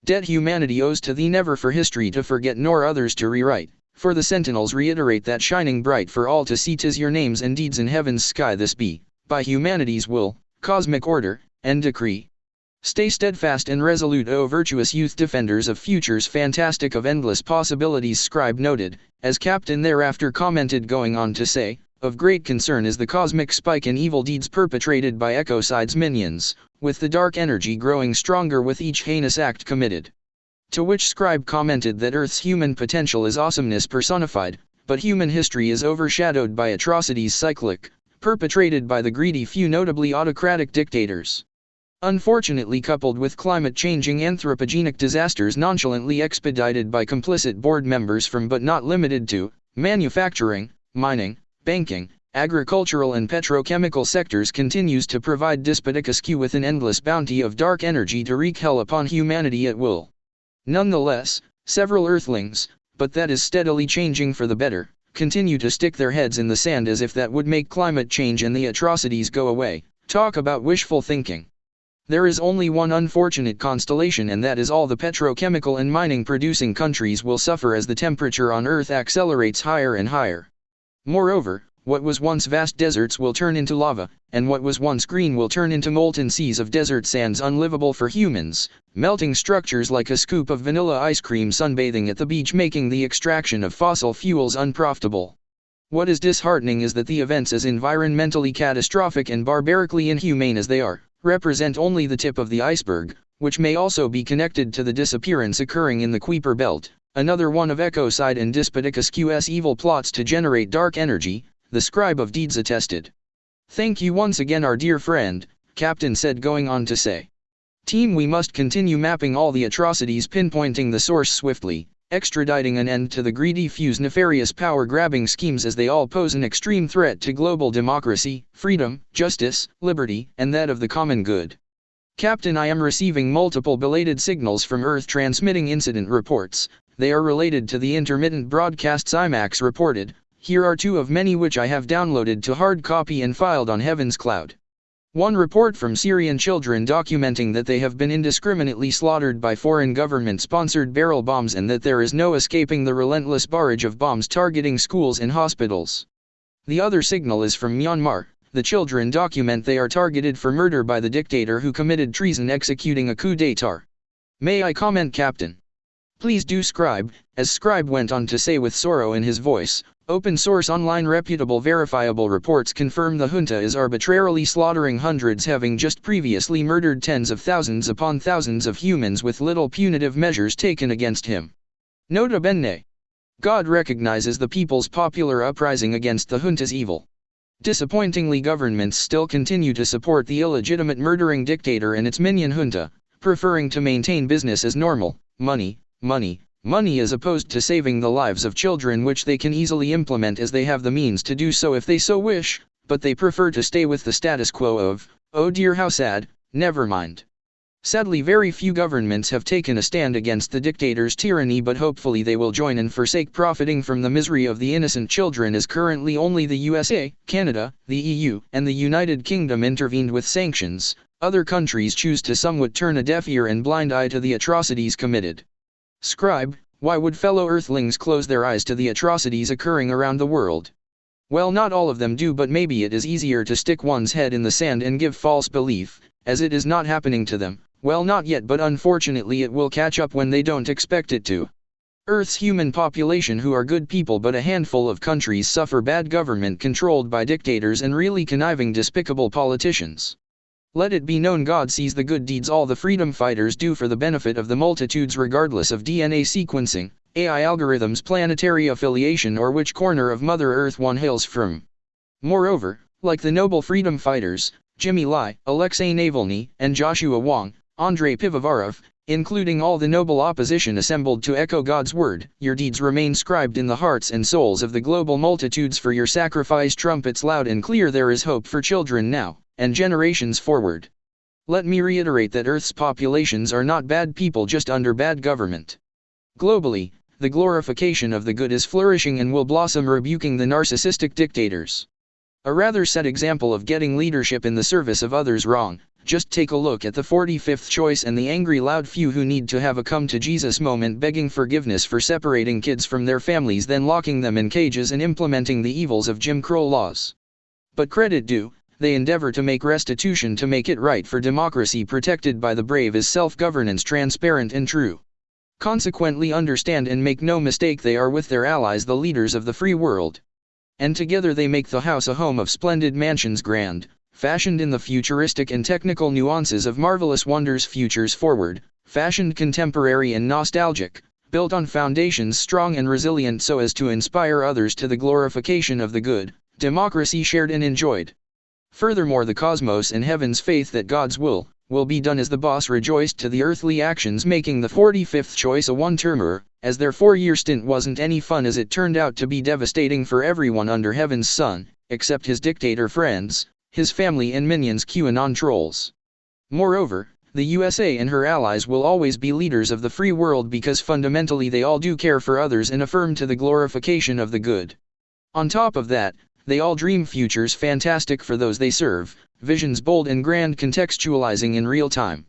Debt humanity owes to thee never for history to forget nor others to rewrite, for the sentinels reiterate that shining bright for all to see 'tis your names and deeds in heaven's sky this be, by humanity's will, cosmic order, and decree. Stay steadfast and resolute, O virtuous youth, defenders of futures fantastic of endless possibilities. Scribe noted, as Captain thereafter commented, going on to say, of great concern is the cosmic spike in evil deeds perpetrated by ecocide's minions, with the dark energy growing stronger with each heinous act committed. To which Scribe commented that Earth's human potential is awesomeness personified, but human history is overshadowed by atrocities cyclic, perpetrated by the greedy few, notably autocratic dictators. Unfortunately coupled with climate-changing anthropogenic disasters nonchalantly expedited by complicit board members from but not limited to, manufacturing, mining, banking, agricultural and petrochemical sectors continues to provide despotic askew with an endless bounty of dark energy to wreak hell upon humanity at will. Nonetheless, several earthlings, but that is steadily changing for the better, continue to stick their heads in the sand as if that would make climate change and the atrocities go away. Talk about wishful thinking. There is only one unfortunate constellation, and that is all the petrochemical and mining producing countries will suffer as the temperature on Earth accelerates higher and higher. Moreover, what was once vast deserts will turn into lava, and what was once green will turn into molten seas of desert sands unlivable for humans, melting structures like a scoop of vanilla ice cream sunbathing at the beach, making the extraction of fossil fuels unprofitable. What is disheartening is that the events, as environmentally catastrophic and barbarically inhumane as they are, represent only the tip of the iceberg, which may also be connected to the disappearance occurring in the Kuiper Belt, another one of ecocide and despotic askew's evil plots to generate dark energy, the scribe of deeds attested. Thank you once again, our dear friend, Captain said, going on to say. Team, we must continue mapping all the atrocities, pinpointing the source swiftly, extraditing an end to the greedy few's nefarious power-grabbing schemes, as they all pose an extreme threat to global democracy, freedom, justice, liberty, and that of the common good. Captain, I am receiving multiple belated signals from Earth transmitting incident reports. They are related to the intermittent broadcasts IMAX reported. Here are two of many which I have downloaded to hard copy and filed on Heaven's cloud. One report from Syrian children documenting that they have been indiscriminately slaughtered by foreign government-sponsored barrel bombs, and that there is no escaping the relentless barrage of bombs targeting schools and hospitals. The other signal is from Myanmar. The children document they are targeted for murder by the dictator who committed treason executing a coup d'état. May I comment, Captain? Please do, Scribe, as Scribe went on to say with sorrow in his voice. Open source online reputable verifiable reports confirm the junta is arbitrarily slaughtering hundreds, having just previously murdered tens of thousands upon thousands of humans with little punitive measures taken against him. Nota bene. God recognizes the people's popular uprising against the junta's evil. Disappointingly, governments still continue to support the illegitimate murdering dictator and its minion junta, preferring to maintain business as normal, money, money, money, as opposed to saving the lives of children, which they can easily implement as they have the means to do so if they so wish, but they prefer to stay with the status quo of, "Oh dear, how sad, never mind." Sadly, very few governments have taken a stand against the dictator's tyranny, but hopefully they will join and forsake profiting from the misery of the innocent children, as currently only the USA, Canada, the EU, and the United Kingdom intervened with sanctions. Other countries choose to somewhat turn a deaf ear and blind eye to the atrocities committed. Scribe, why would fellow Earthlings close their eyes to the atrocities occurring around the world? Well, not all of them do, but maybe it is easier to stick one's head in the sand and give false belief, as it is not happening to them. Well, not yet, but unfortunately it will catch up when they don't expect it to. Earth's human population, who are good people, but a handful of countries suffer bad government controlled by dictators and really conniving, despicable politicians. Let it be known, God sees the good deeds all the freedom fighters do for the benefit of the multitudes, regardless of DNA sequencing, AI algorithms, planetary affiliation, or which corner of Mother Earth one hails from. Moreover, like the noble freedom fighters, Jimmy Lai, Alexei Navalny, and Joshua Wong, Andrei Pivovarov, including all the noble opposition assembled to echo God's word, your deeds remain scribed in the hearts and souls of the global multitudes. For your sacrifice trumpets loud and clear, there is hope for children now, and generations forward. Let me reiterate that Earth's populations are not bad people, just under bad government. Globally, the glorification of the good is flourishing and will blossom, rebuking the narcissistic dictators. A rather sad example of getting leadership in the service of others wrong. Just take a look at the 45th choice and the angry loud few who need to have a come to Jesus moment, begging forgiveness for separating kids from their families, then locking them in cages and implementing the evils of Jim Crow laws. But credit due, they endeavor to make restitution to make it right, for democracy protected by the brave is self-governance transparent and true. Consequently, understand and make no mistake, they are with their allies the leaders of the free world. And together they make the house a home of splendid mansions, grand, fashioned in the futuristic and technical nuances of marvelous wonders, futures forward, fashioned contemporary and nostalgic, built on foundations strong and resilient so as to inspire others to the glorification of the good, democracy shared and enjoyed. Furthermore, the cosmos and heaven's faith that God's will be done as the boss rejoiced to the earthly actions, making the 45th choice a one-termer, as their 4-year stint wasn't any fun, as it turned out to be devastating for everyone under heaven's sun, except his dictator friends, his family and minions, QAnon trolls. Moreover, the USA and her allies will always be leaders of the free world because fundamentally they all do care for others and affirm to the glorification of the good. On top of that, they all dream futures fantastic for those they serve, visions bold and grand, contextualizing in real time.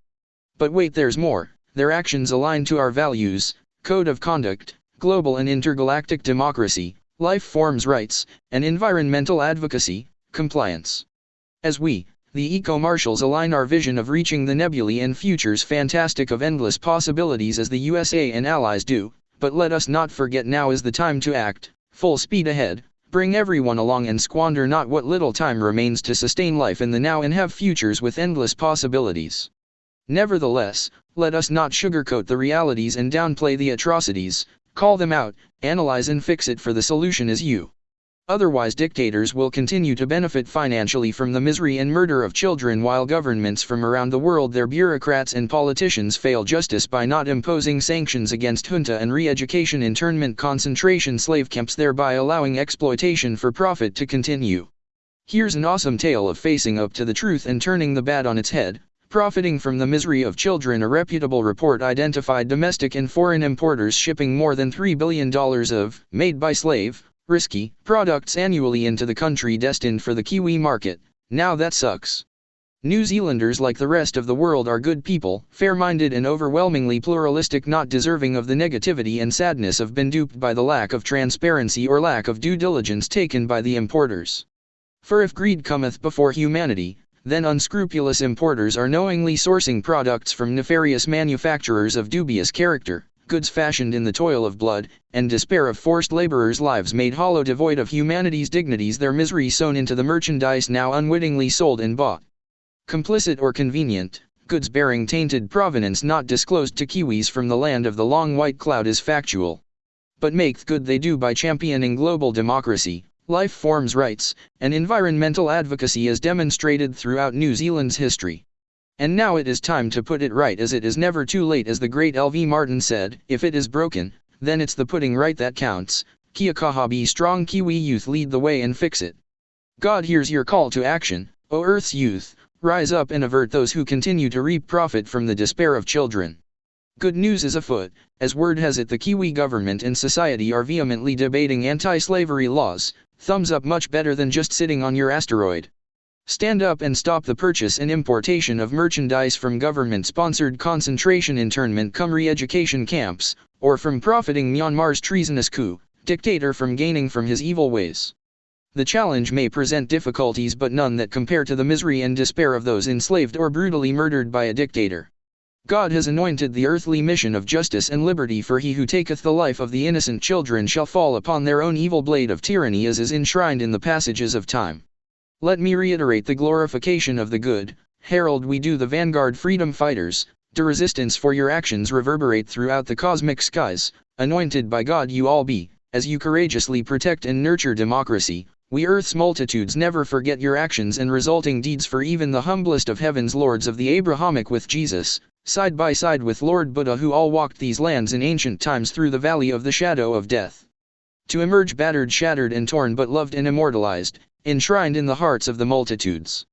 But wait, there's more. Their actions align to our values, code of conduct, global and intergalactic democracy, life forms rights, and environmental advocacy, compliance. As we, the eco-marshals, align our vision of reaching the nebulae and futures fantastic of endless possibilities as the USA and allies do, but let us not forget now is the time to act, full speed ahead, bring everyone along and squander not what little time remains to sustain life in the now and have futures with endless possibilities. Nevertheless, let us not sugarcoat the realities and downplay the atrocities, call them out, analyze and fix it, for the solution is you. Otherwise, dictators will continue to benefit financially from the misery and murder of children, while governments from around the world, their bureaucrats and politicians, fail justice by not imposing sanctions against junta and re-education internment concentration slave camps, thereby allowing exploitation for profit to continue. Here's an awesome tale of facing up to the truth and turning the bad on its head. Profiting from the misery of children, a reputable report identified domestic and foreign importers shipping more than $3 billion of made-by-slave, risky products annually into the country destined for the Kiwi market. Now that sucks. New Zealanders, like the rest of the world, are good people, fair-minded and overwhelmingly pluralistic, not deserving of the negativity and sadness have been duped by the lack of transparency or lack of due diligence taken by the importers. For if greed cometh before humanity, then unscrupulous importers are knowingly sourcing products from nefarious manufacturers of dubious character, goods fashioned in the toil of blood and despair of forced laborers, lives made hollow, devoid of humanity's dignities, their misery sown into the merchandise now unwittingly sold and bought. Complicit or convenient, goods bearing tainted provenance not disclosed to Kiwis from the land of the long white cloud is factual. but make good they do by championing global democracy, life forms rights, and environmental advocacy as demonstrated throughout New Zealand's history. And now it is time to put it right, as it is never too late, as the great L.V. Martin said, if it is broken, then it's the putting right that counts. Kia kaha, be strong Kiwi youth, lead the way and fix it. God hears your call to action, O Earth's youth, rise up and avert those who continue to reap profit from the despair of children. Good news is afoot, as word has it the Kiwi government and society are vehemently debating anti-slavery laws. Thumbs up, much better than just sitting on your asteroid. Stand up and stop the purchase and importation of merchandise from government-sponsored concentration internment cum re-education camps, or from profiting Myanmar's treasonous coup, dictator from gaining from his evil ways. The challenge may present difficulties, but none that compare to the misery and despair of those enslaved or brutally murdered by a dictator. God has anointed the earthly mission of justice and liberty, for he who taketh the life of the innocent children shall fall upon their own evil blade of tyranny, as is enshrined in the passages of time. Let me reiterate the glorification of the good, herald we do the vanguard freedom fighters, the resistance for your actions reverberate throughout the cosmic skies, anointed by God you all be, as you courageously protect and nurture democracy. We earth's multitudes never forget your actions and resulting deeds, for even the humblest of heaven's lords of the Abrahamic with Jesus, side by side with Lord Buddha, who all walked these lands in ancient times through the valley of the shadow of death, to emerge battered, shattered and torn, but loved and immortalized, enshrined in the hearts of the multitudes.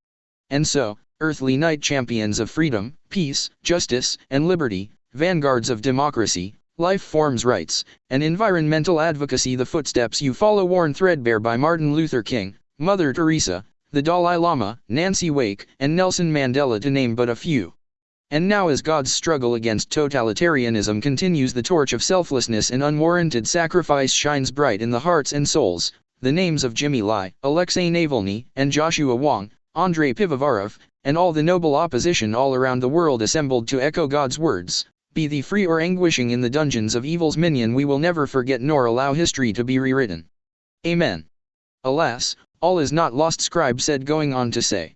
And so, earthly knight champions of freedom, peace, justice, and liberty, vanguards of democracy, life forms rights, and environmental advocacy, the footsteps you follow worn threadbare by Martin Luther King, Mother Teresa, the Dalai Lama, Nancy Wake, and Nelson Mandela, to name but a few. And now, as God's struggle against totalitarianism continues, the torch of selflessness and unwarranted sacrifice shines bright in the hearts and souls. The names of Jimmy Lai, Alexei Navalny, and Joshua Wong, Andrei Pivovarov, and all the noble opposition all around the world assembled to echo God's words, be thee free or anguishing in the dungeons of evil's minion, we will never forget nor allow history to be rewritten. Amen. Alas, all is not lost, scribe said, going on to say.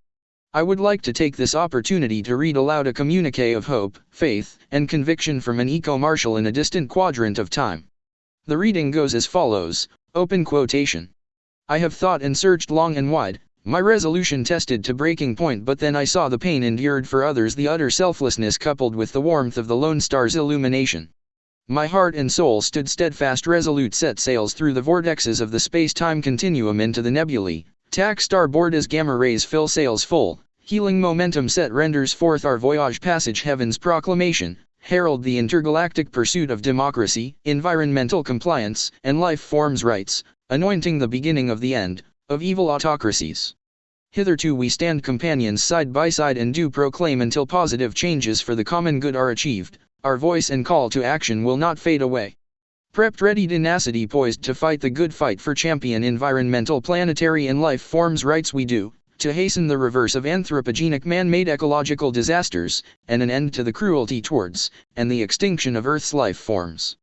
I would like to take this opportunity to read aloud a communique of hope, faith, and conviction from an eco-marshal in a distant quadrant of time. The reading goes as follows, open quotation. I have thought and searched long and wide, my resolution tested to breaking point, but then I saw the pain endured for others, the utter selflessness coupled with the warmth of the lone star's illumination. My heart and soul stood steadfast, resolute, set sails through the vortexes of the space-time continuum into the nebulae. Tack starboard as gamma rays fill sails full, healing momentum set renders forth our voyage passage, heaven's proclamation, herald the intergalactic pursuit of democracy, environmental compliance, and life forms rights, anointing the beginning of the end, of evil autocracies. Hitherto we stand companions side by side and do proclaim until positive changes for the common good are achieved, our voice and call to action will not fade away. Prepped, ready, tenacity poised to fight the good fight for champion environmental, planetary and life forms rights we do, to hasten the reverse of anthropogenic man-made ecological disasters, and an end to the cruelty towards, and the extinction of Earth's life forms.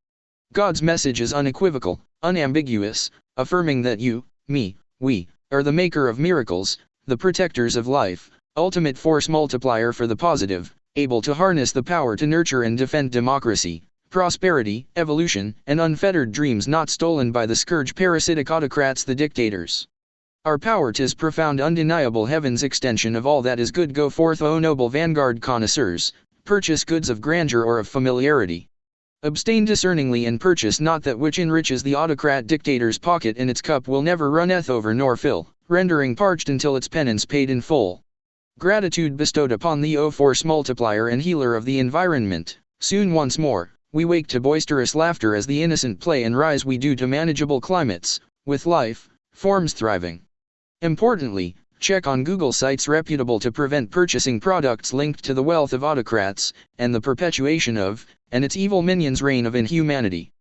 God's message is unequivocal, unambiguous, affirming that you, me, we, are the maker of miracles, the protectors of life, ultimate force multiplier for the positive, able to harness the power to nurture and defend democracy, prosperity, evolution, and unfettered dreams not stolen by the scourge parasitic autocrats, the dictators. Our power 'tis profound, undeniable, heaven's extension of all that is good. Go forth, O noble vanguard connoisseurs, purchase goods of grandeur or of familiarity. Abstain discerningly and purchase not that which enriches the autocrat dictator's pocket, and its cup will never runneth over nor fill, rendering parched until its penance paid in full. Gratitude bestowed upon thee, O force multiplier and healer of the environment, soon once more we wake to boisterous laughter as the innocent play, and rise we do to manageable climates, with life forms thriving. Importantly, check on Google sites reputable to prevent purchasing products linked to the wealth of autocrats, and the perpetuation of, and its evil minions' reign of inhumanity.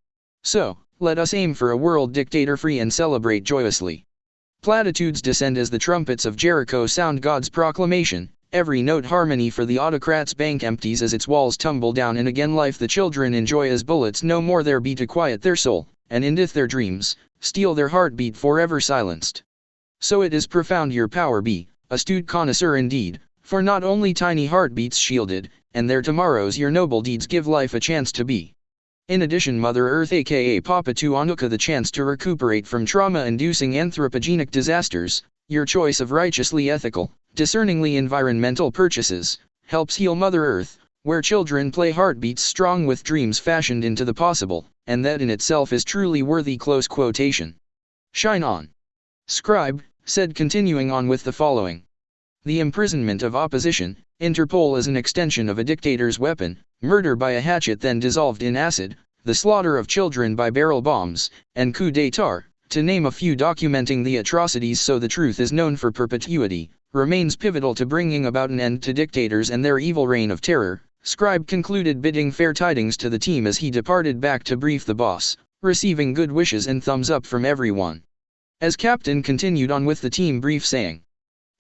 So, let us aim for a world dictator-free and celebrate joyously. Platitudes descend as the trumpets of Jericho sound God's proclamation, every note harmony, for the autocrat's bank empties as its walls tumble down, and again life the children enjoy as bullets no more there be to quiet their soul, and endeth their dreams, steal their heartbeat forever silenced. So it is profound your power be, astute connoisseur indeed, for not only tiny heartbeats shielded, and their tomorrows your noble deeds give life a chance to be. In addition, Mother Earth aka Papa Tuanuka the chance to recuperate from trauma-inducing anthropogenic disasters. Your choice of righteously ethical, discerningly environmental purchases helps heal Mother Earth, where children play heartbeats strong with dreams fashioned into the possible, and that in itself is truly worthy. Close quotation. Shine on. Scribe said, continuing on with the following. The imprisonment of opposition, Interpol is an extension of a dictator's weapon, murder by a hatchet then dissolved in acid, the slaughter of children by barrel bombs, and coup d'état, to name a few, documenting the atrocities so the truth is known for perpetuity, remains pivotal to bringing about an end to dictators and their evil reign of terror. Scribe concluded, bidding fair tidings to the team as he departed back to brief the boss, receiving good wishes and thumbs up from everyone. As Captain continued on with the team brief, saying,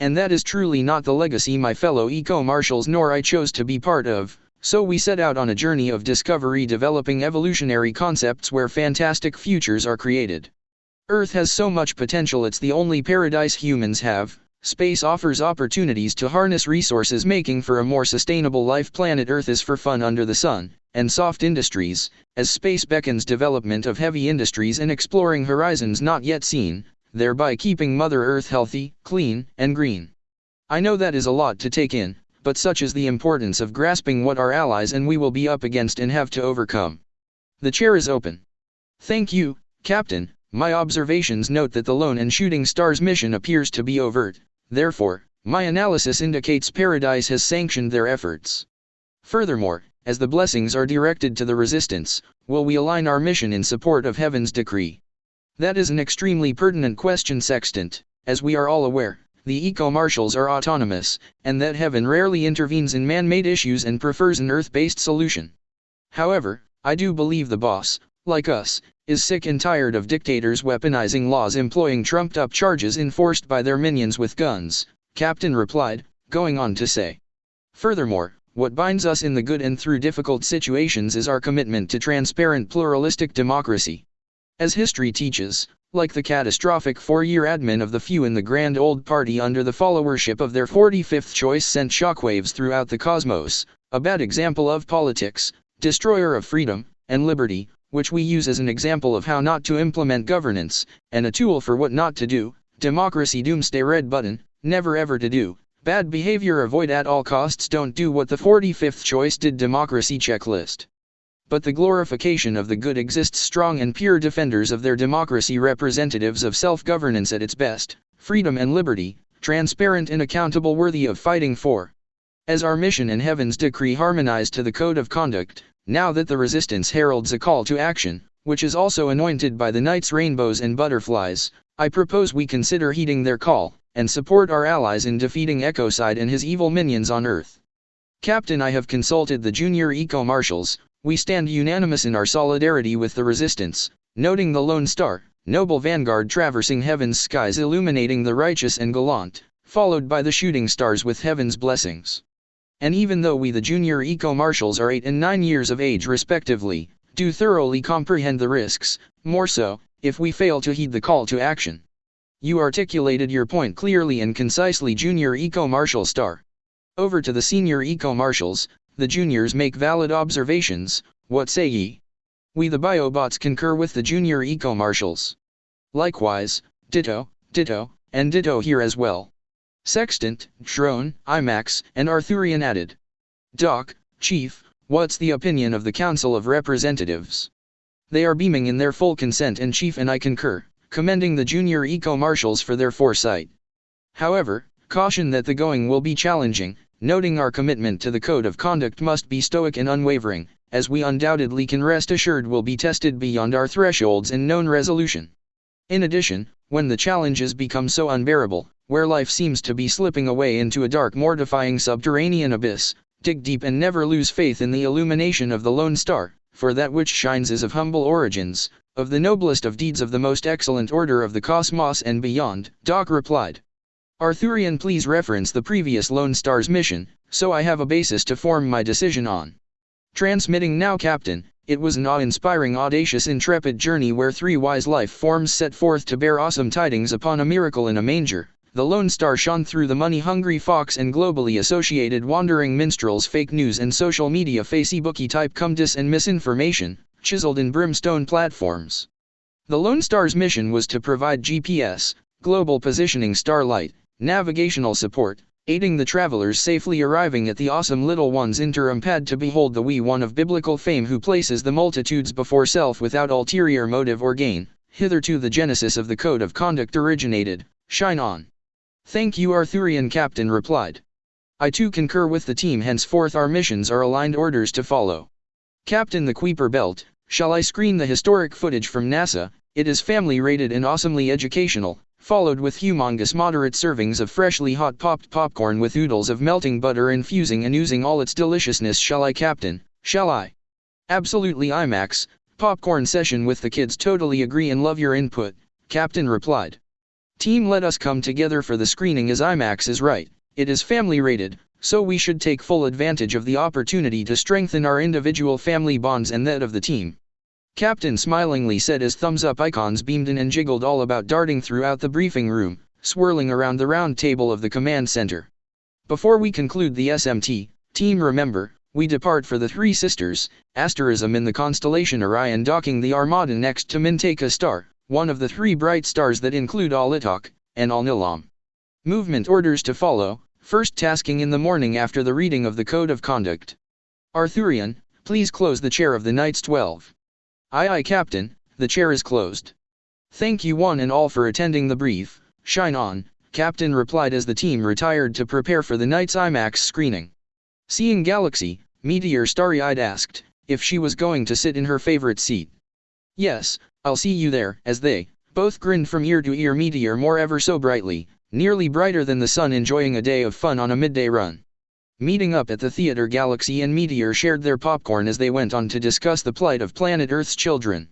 "And that is truly not the legacy my fellow eco-marshals nor I chose to be part of, so we set out on a journey of discovery, developing evolutionary concepts where fantastic futures are created. Earth has so much potential, it's the only paradise humans have. Space offers opportunities to harness resources, making for a more sustainable life. Planet Earth is for fun under the sun, and soft industries, as space beckons development of heavy industries and exploring horizons not yet seen, thereby keeping Mother Earth healthy, clean, and green. I know that is a lot to take in, but such is the importance of grasping what our allies and we will be up against and have to overcome. The chair is open." Thank you, Captain. My observations note that the Lone and Shooting Stars mission appears to be overt. Therefore, my analysis indicates Paradise has sanctioned their efforts. Furthermore, as the blessings are directed to the Resistance, will we align our mission in support of Heaven's decree? That is an extremely pertinent question, Sextant. As we are all aware, the eco-marshals are autonomous, and that Heaven rarely intervenes in man-made issues and prefers an Earth-based solution. However, I do believe the boss, like us, is sick and tired of dictators weaponizing laws employing trumped-up charges enforced by their minions with guns, Captain replied, going on to say. Furthermore, what binds us in the good and through difficult situations is our commitment to transparent pluralistic democracy. As history teaches, like the catastrophic 4-year admin of the few in the Grand Old Party under the followership of their 45th choice sent shockwaves throughout the cosmos, a bad example of politics, destroyer of freedom and liberty, which we use as an example of how not to implement governance, and a tool for what not to do. Democracy doomsday red button, never ever to do, bad behavior avoid at all costs, don't do what the 45th choice did, democracy checklist. But the glorification of the good exists, strong and pure defenders of their democracy, representatives of self-governance at its best, freedom and liberty, transparent and accountable, worthy of fighting for. As our mission and Heaven's decree harmonize to the code of conduct, now that the Resistance heralds a call to action, which is also anointed by the night's rainbows and butterflies, I propose we consider heeding their call, and support our allies in defeating Ecocide and his evil minions on Earth. Captain, I have consulted the junior eco-marshals. We stand unanimous in our solidarity with the Resistance, noting the Lone Star, noble vanguard traversing Heaven's skies, illuminating the righteous and gallant, followed by the Shooting Stars with Heaven's blessings. And even though we the junior eco-marshals are 8 and 9 years of age respectively, do thoroughly comprehend the risks, more so, if we fail to heed the call to action. You articulated your point clearly and concisely, Junior Eco-Marshal Star. Over to the Senior Eco-Marshals. The juniors make valid observations. What say ye? We the Biobots concur with the junior eco-marshals. Likewise, ditto, ditto, and ditto here as well. Sextant, Drone, IMAX, and Arthurian added. Doc, Chief, what's the opinion of the Council of Representatives? They are beaming in their full consent, and Chief and I concur, commending the junior eco-marshals for their foresight. However, caution that the going will be challenging, noting our commitment to the code of conduct must be stoic and unwavering, as we undoubtedly can rest assured will be tested beyond our thresholds and known resolution. In addition, when the challenges become so unbearable, where life seems to be slipping away into a dark, mortifying subterranean abyss, dig deep and never lose faith in the illumination of the Lone Star, for that which shines is of humble origins, of the noblest of deeds, of the most excellent order of the cosmos and beyond. Doc replied. Arthurian, please reference the previous Lone Star's mission, so I have a basis to form my decision on. Transmitting now, Captain. It was an awe-inspiring, audacious, intrepid journey where 3 wise life forms set forth to bear awesome tidings upon a miracle in a manger. The Lone Star shone through the money-hungry fox and globally associated wandering minstrels, fake news and social media Facebooky type cumdis and misinformation, chiseled in brimstone platforms. The Lone Star's mission was to provide GPS, global positioning starlight, navigational support, aiding the travelers safely arriving at the awesome little one's interim pad to behold the wee one of biblical fame who places the multitudes before self without ulterior motive or gain. Hitherto the genesis of the code of conduct originated. Shine on. Thank you, Arthurian captain replied. I too concur with the team, henceforth our missions are aligned, orders to follow. Captain the Kuiper Belt, shall I screen the historic footage from NASA? It is family rated and awesomely educational, followed with humongous moderate servings of freshly hot popped popcorn with oodles of melting butter infusing and oozing all its deliciousness. Shall I, Captain? Shall I? Absolutely, IMAX. Popcorn session with the kids. Totally agree and love your input, Captain replied. Team, let us come together for the screening as IMAX is right. It is family rated, so we should take full advantage of the opportunity to strengthen our individual family bonds and that of the team. Captain smilingly said as thumbs up icons beamed in and jiggled all about, darting throughout the briefing room, swirling around the round table of the command center. Before we conclude the SMT, team, remember, we depart for the Three Sisters, asterism in the constellation Orion, docking the Armada next to Mintaka Star, one of the three bright stars that include Alitok and Al-Nilam. Movement orders to follow, first tasking in the morning after the reading of the Code of Conduct. Arthurian, please close the chair of the Knights 12. Aye aye, Captain, the chair is closed. Thank you one and all for attending the brief. Shine on, Captain replied as the team retired to prepare for the night's IMAX screening. Seeing Galaxy, Meteor starry-eyed asked if she was going to sit in her favorite seat. Yes, I'll see you there, as they both grinned from ear to ear. Meteor more ever so brightly, nearly brighter than the sun, enjoying a day of fun on a midday run. Meeting up at the theater, Galaxy and Meteor shared their popcorn as they went on to discuss the plight of planet Earth's children.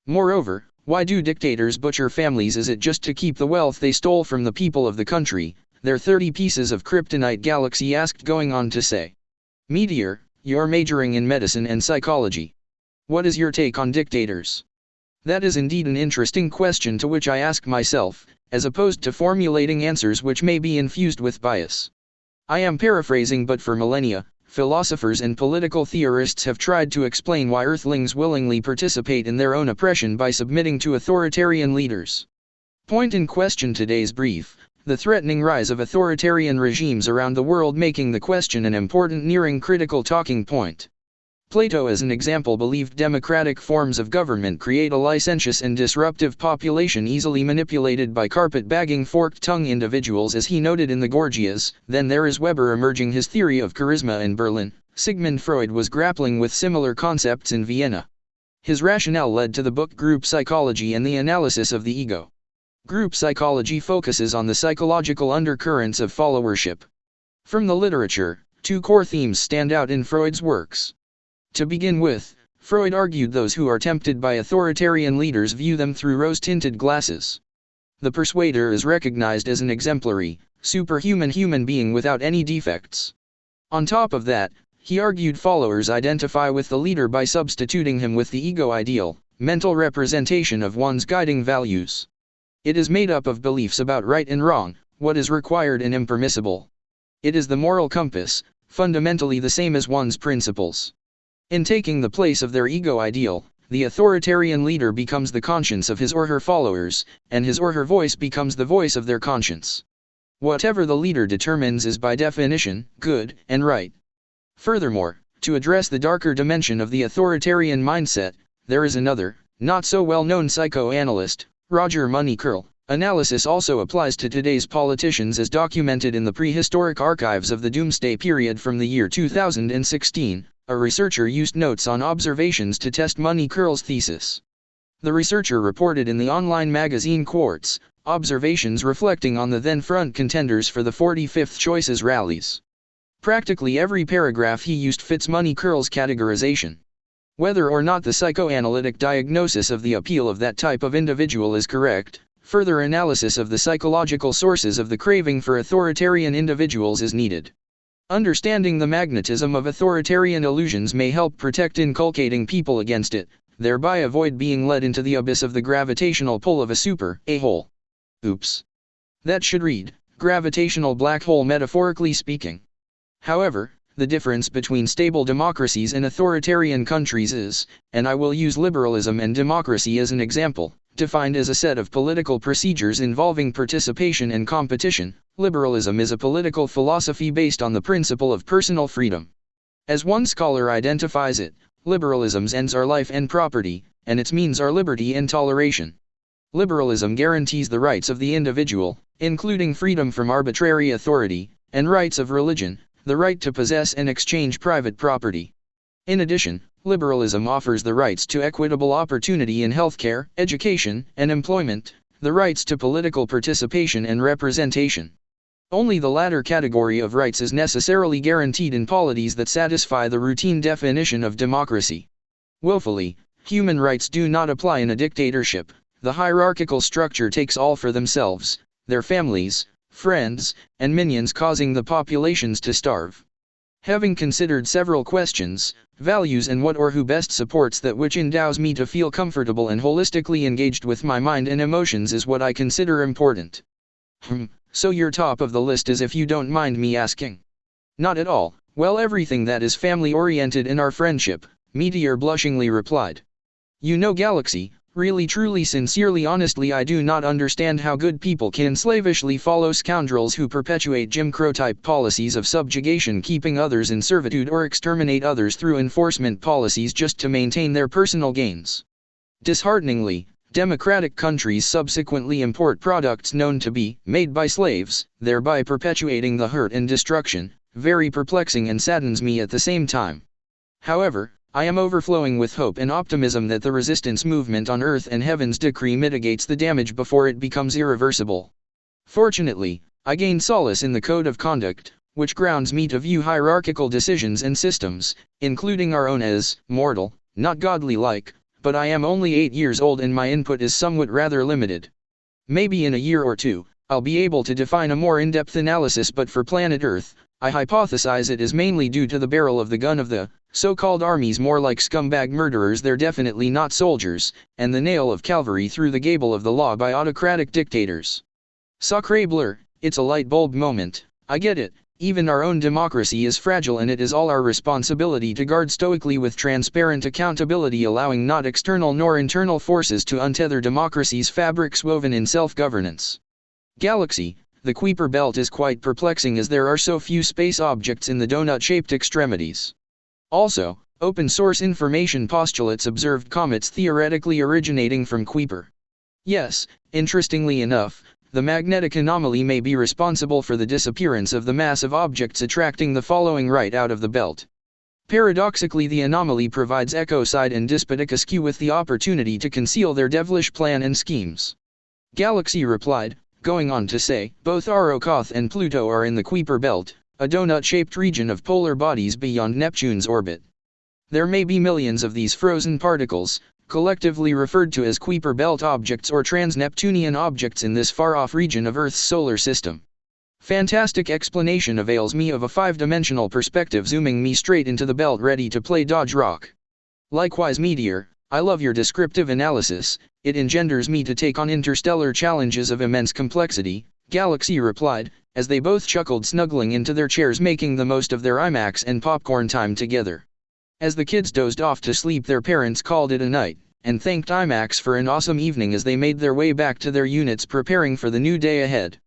Moreover, why do dictators butcher families? Is it just to keep the wealth they stole from the people of the country, their 30 pieces of kryptonite? Galaxy asked, going on to say. Meteor, you're majoring in medicine and psychology. What is your take on dictators? That is indeed an interesting question to which I ask myself, as opposed to formulating answers which may be infused with bias. I am paraphrasing, but for millennia, philosophers and political theorists have tried to explain why Earthlings willingly participate in their own oppression by submitting to authoritarian leaders. Point in question today's brief, the threatening rise of authoritarian regimes around the world, making the question an important, nearing critical talking point. Plato, as an example, believed democratic forms of government create a licentious and disruptive population easily manipulated by carpet-bagging forked-tongued individuals, as he noted in the Gorgias. Then there is Weber emerging his theory of charisma in Berlin. Sigmund Freud was grappling with similar concepts in Vienna. His rationale led to the book Group Psychology and the Analysis of the Ego. Group psychology focuses on the psychological undercurrents of followership. From the literature, two core themes stand out in Freud's works. To begin with, Freud argued those who are tempted by authoritarian leaders view them through rose-tinted glasses. The persuader is recognized as an exemplary, superhuman human being without any defects. On top of that, he argued followers identify with the leader by substituting him with the ego ideal, mental representation of one's guiding values. It is made up of beliefs about right and wrong, what is required and impermissible. It is the moral compass, fundamentally the same as one's principles. In taking the place of their ego ideal, the authoritarian leader becomes the conscience of his or her followers, and his or her voice becomes the voice of their conscience. Whatever the leader determines is by definition good and right. Furthermore, to address the darker dimension of the authoritarian mindset, there is another, not so well-known psychoanalyst, Roger Money Curl. Analysis also applies to today's politicians as documented in the prehistoric archives of the Doomsday period from the year 2016. A researcher used notes on observations to test Money Curl's thesis. The researcher reported in the online magazine Quartz, observations reflecting on the then front contenders for the 45th Choices rallies. Practically every paragraph he used fits Money Curl's categorization. Whether or not the psychoanalytic diagnosis of the appeal of that type of individual is correct, further analysis of the psychological sources of the craving for authoritarian individuals is needed. Understanding the magnetism of authoritarian illusions may help protect inculcating people against it, thereby avoid being led into the abyss of the gravitational pull of a super a-hole. Oops. That should read, gravitational black hole metaphorically speaking. However, the difference between stable democracies and authoritarian countries is, and I will use liberalism and democracy as an example, defined as a set of political procedures involving participation and competition. Liberalism is a political philosophy based on the principle of personal freedom. As one scholar identifies it, liberalism's ends are life and property, and its means are liberty and toleration. Liberalism guarantees the rights of the individual, including freedom from arbitrary authority, and rights of religion, the right to possess and exchange private property. In addition, liberalism offers the rights to equitable opportunity in healthcare, education, and employment, the rights to political participation and representation. Only the latter category of rights is necessarily guaranteed in polities that satisfy the routine definition of democracy. Willfully, human rights do not apply in a dictatorship. The hierarchical structure takes all for themselves, their families, friends, and minions, causing the populations to starve. Having considered several questions, values and what or who best supports that which endows me to feel comfortable and holistically engaged with my mind and emotions is what I consider important. So you're top of the list, as if you don't mind me asking. Not at all. Well, everything that is family-oriented in our friendship, Meteor blushingly replied. You know, Galaxy, really truly sincerely honestly I do not understand how good people can slavishly follow scoundrels who perpetuate Jim Crow-type policies of subjugation, keeping others in servitude, or exterminate others through enforcement policies just to maintain their personal gains. Dishearteningly, democratic countries subsequently import products known to be made by slaves, thereby perpetuating the hurt and destruction. Very perplexing and saddens me at the same time. However, I am overflowing with hope and optimism that the resistance movement on Earth and Heaven's decree mitigates the damage before it becomes irreversible. Fortunately, I gain solace in the code of conduct, which grounds me to view hierarchical decisions and systems, including our own, as mortal, not godly-like. But I am only 8 years old and my input is somewhat rather limited. Maybe in a year or two, I'll be able to define a more in-depth analysis, but for planet Earth, I hypothesize it is mainly due to the barrel of the gun of the so-called armies, more like scumbag murderers, they're definitely not soldiers, and the nail of cavalry through the gable of the law by autocratic dictators. Sacré bleu, it's a light bulb moment. I get it. Even our own democracy is fragile, and it is all our responsibility to guard stoically with transparent accountability, allowing not external nor internal forces to untether democracy's fabrics woven in self-governance. Galaxy, the Kuiper belt is quite perplexing as there are so few space objects in the donut-shaped extremities. Also, open-source information postulates observed comets theoretically originating from Kuiper. Yes, interestingly enough, the magnetic anomaly may be responsible for the disappearance of the mass of objects attracting the following right out of the belt. Paradoxically, the anomaly provides ecocide and despotic askew with the opportunity to conceal their devilish plan and schemes. Galaxy replied, going on to say, both Arrokoth and Pluto are in the Kuiper belt, a donut-shaped region of polar bodies beyond Neptune's orbit. There may be millions of these frozen particles, collectively referred to as Kuiper belt objects or trans-Neptunian objects, in this far-off region of Earth's solar system. Fantastic explanation avails me of a 5-dimensional perspective, zooming me straight into the belt, ready to play Dodge Rock. Likewise, Meteor, I love your descriptive analysis, it engenders me to take on interstellar challenges of immense complexity, Galaxy replied, as they both chuckled, snuggling into their chairs, making the most of their IMAX and popcorn time together. As the kids dozed off to sleep, their parents called it a night, and thanked IMAX for an awesome evening as they made their way back to their units, preparing for the new day ahead.